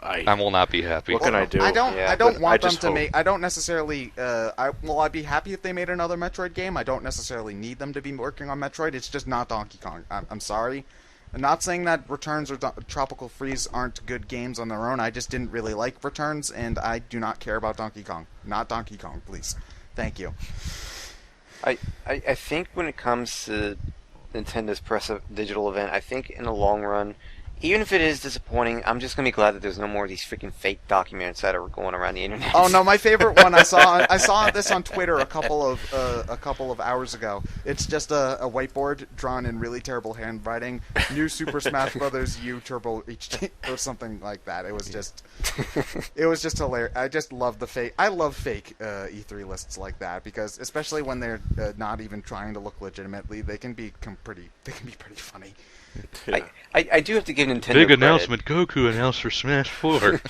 I will not be happy. What can I do? I don't But want I them just to hope. make. I don't necessarily. I'd be happy if they made another Metroid game. I don't necessarily need them to be working on Metroid. It's just not Donkey Kong. I'm sorry. I'm not saying that Returns or Tropical Freeze aren't good games on their own. I just didn't really like Returns, and I do not care about Donkey Kong. Not Donkey Kong, please. Thank you. I think when it comes to Nintendo's press digital event, I think in the long run, even if it is disappointing, I'm just gonna be glad that there's no more of these freaking fake documents that are going around the internet. Oh no, my favorite one I saw this on Twitter a couple of hours ago. It's just a whiteboard drawn in really terrible handwriting. New Super Smash Brothers U Turbo HD or something like that. It was just hilarious. I just love the fake. I love fake E3 lists like that because especially when they're not even trying to look legitimately, they can be pretty funny. Yeah. I do have to give Nintendo Big credit. announcement: Goku announced for Smash 4.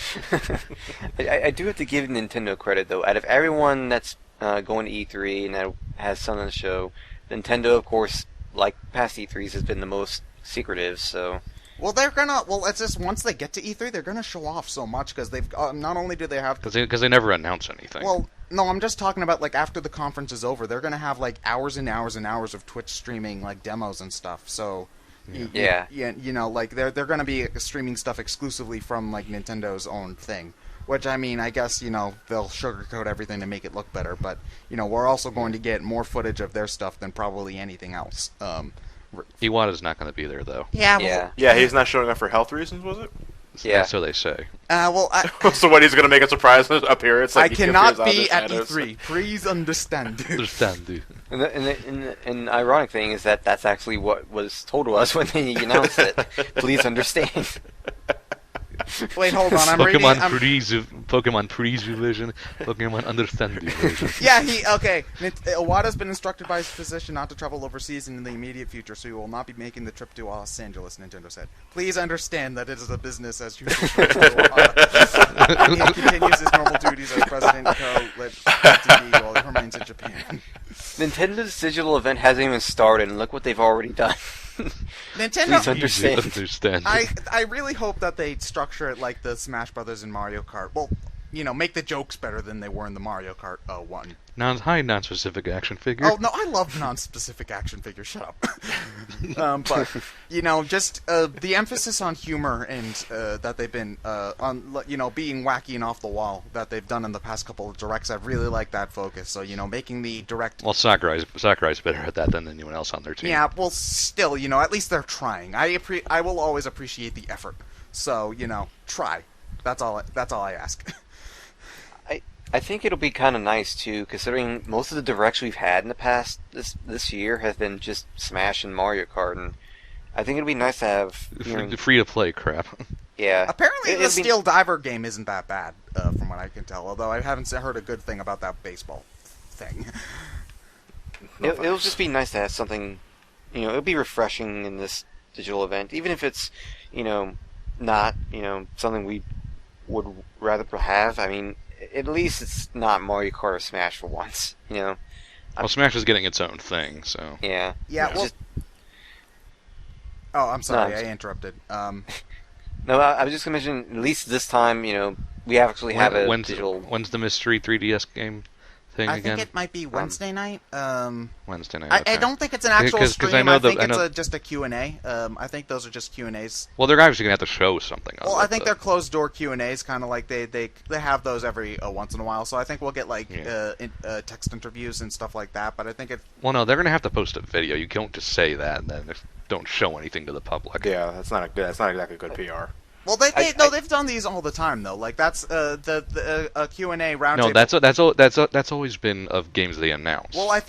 I do have to give Nintendo credit though. Out of everyone that's going to E3 and that has something on the show, Nintendo, of course, like past E3s, has been the most secretive. So. Well, it's just once they get to E3, they're gonna show off so much because they've not only do they have Because they never announce anything. Well, no, I'm just talking about like after the conference is over, they're gonna have like hours and hours and hours of Twitch streaming like demos and stuff. So, Yeah. you know, like they're gonna be streaming stuff exclusively from like Nintendo's own thing. Which I mean, I guess they'll sugarcoat everything to make it look better, but we're also going to get more footage of their stuff than probably anything else. Iwata's not going to be there though. Yeah. Yeah, he's not showing up for health reasons, was it? Yeah. So they say. So what, he's going to make a surprise appearance? I Like he cannot appears out of be the at shadows? E3. Please understand. Understand, dude. And the ironic thing is that that's actually what was told to us when they announced it. Please understand. Wait, hold on. I'm reading. Pokemon Preview Vision. Pokemon Understand Vision. Yeah, Iwata's been instructed by his physician not to travel overseas in the immediate future, so he will not be making the trip to Los Angeles, Nintendo said. Please understand that it is a business as usual. He continues his normal duties as president of Ltd while he remains in Japan. Nintendo's digital event hasn't even started, and look what they've already done. Nintendo. Please understand. I really hope that they structure it like the Smash Brothers and Mario Kart. Well, make the jokes better than they were in the Mario Kart 1. Non-specific action figure. Oh no, I love non-specific action figures. Shut up. But just the emphasis on humor and that they've been on being wacky and off the wall that they've done in the past couple of directs. I really like that focus. So making the direct. Well, Sakurai's better at that than anyone else on their team. Yeah, well, still, at least they're trying. I will always appreciate the effort. So try. That's all I ask. I think it'll be kind of nice too, considering most of the directs we've had in the past this year have been just Smash and Mario Kart, and I think it'll be nice to have free to play crap. Yeah. Apparently, the Steel Diver game isn't that bad, from what I can tell. Although I haven't heard a good thing about that baseball thing. It'll just be nice to have something. It'll be refreshing in this digital event, even if it's not something we would rather have. I mean, at least it's not Mario Kart or Smash for once, Well, Smash is getting its own thing, so... Yeah. Yeah, well... Oh, I'm sorry, I interrupted. No, I was just going to mention, at least this time, we actually have a digital... When's the Mystery 3DS game thing again? I think it might be Wednesday night. Wednesday night, okay. I don't think it's an actual stream. I think it's just a Q&A. I think those are just Q&As. Well, they're obviously going to have to show something. Well, I think they're closed-door Q&As, kind of like they have those every once in a while. So I think we'll get, text interviews and stuff like that. But I think Well, no, they're going to have to post a video. You can't just say that and then don't show anything to the public. Yeah, that's not exactly good PR. Well, they've done these all the time though. Like that's the Q&A roundtable. No, that's always been of games they announce. Well, I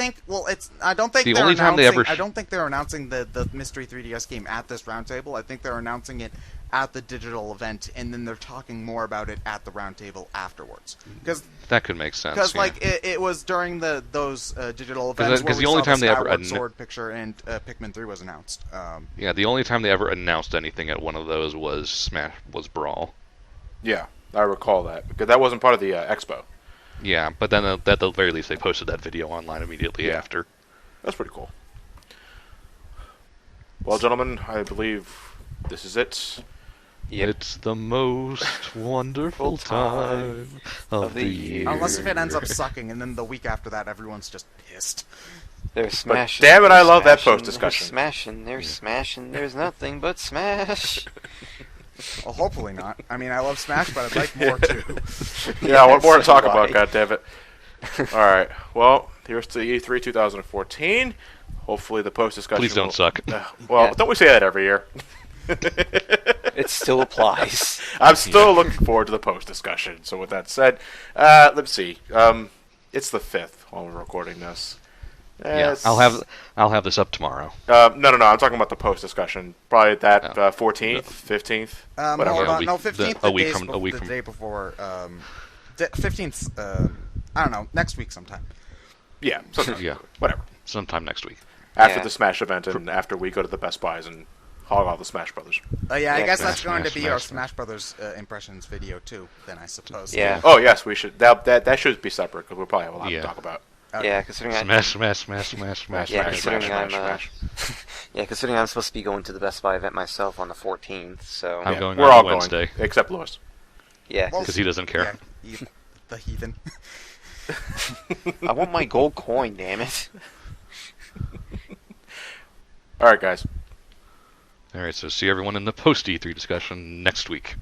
don't think they're announcing the Mystery 3DS game at this roundtable. I think they're announcing it at the digital event, and then they're talking more about it at the roundtable afterwards. Because that could make sense. Because it was during those digital events where the only time they ever Sword picture and Pikmin 3 was announced. Yeah, the only time they ever announced anything at one of those was Brawl. Yeah. I recall that because that wasn't part of the expo. Yeah, but then at the very least they posted that video online immediately Yeah. after. That's pretty cool. Well, gentlemen, I believe this is it. Yep. It's the most wonderful time of the year. Unless if it ends up sucking, and then the week after that, everyone's just pissed. They're smashing. damn it, they're I love that smashing, post-discussion. They're smashing. They're smashing. There's nothing but smash. Well, hopefully not. I mean, I love Smash, but I'd like more too. Yeah, what more to so talk do about, I. goddammit. Alright, well, here's to E3 2014. Hopefully the post-discussion Please don't will- suck. well, Yeah. don't we say that every year? It still applies. I'm still looking forward to the post-discussion. So with that said, let's see. It's the 5th while we're recording this. Yeah, It's- I'll have this up tomorrow. No. I'm talking about the post-discussion. Probably that 14th, 15th, whatever. Hold A on, week- no, the- 15th. a week from- a week the from- day before. 15th. I don't know. Next week sometime. Yeah, sometime. Yeah. Whatever. Sometime next week. After Yeah. the Smash event and after we go to the Best Buys and hog all the Smash Brothers. Yeah, I Yeah, guess Smash, that's going Smash, to be our Smash. Smash Brothers impressions video too. Then I suppose. Yeah. Oh yes, we should. That should be separate because we'll probably have a lot Yeah. to talk about. Yeah, considering Smash, smash, smash, smash, smash, Yeah, smash, considering smash. I'm considering I'm supposed to be going to the Best Buy event myself on the 14th, so I'm Yeah, going we're on all Wednesday. going except Lewis. yeah, Well, 'Cause he doesn't care. Yeah, the heathen. I want my gold coin, damn it. All right, guys. All right, so see everyone in the post E3 discussion next week.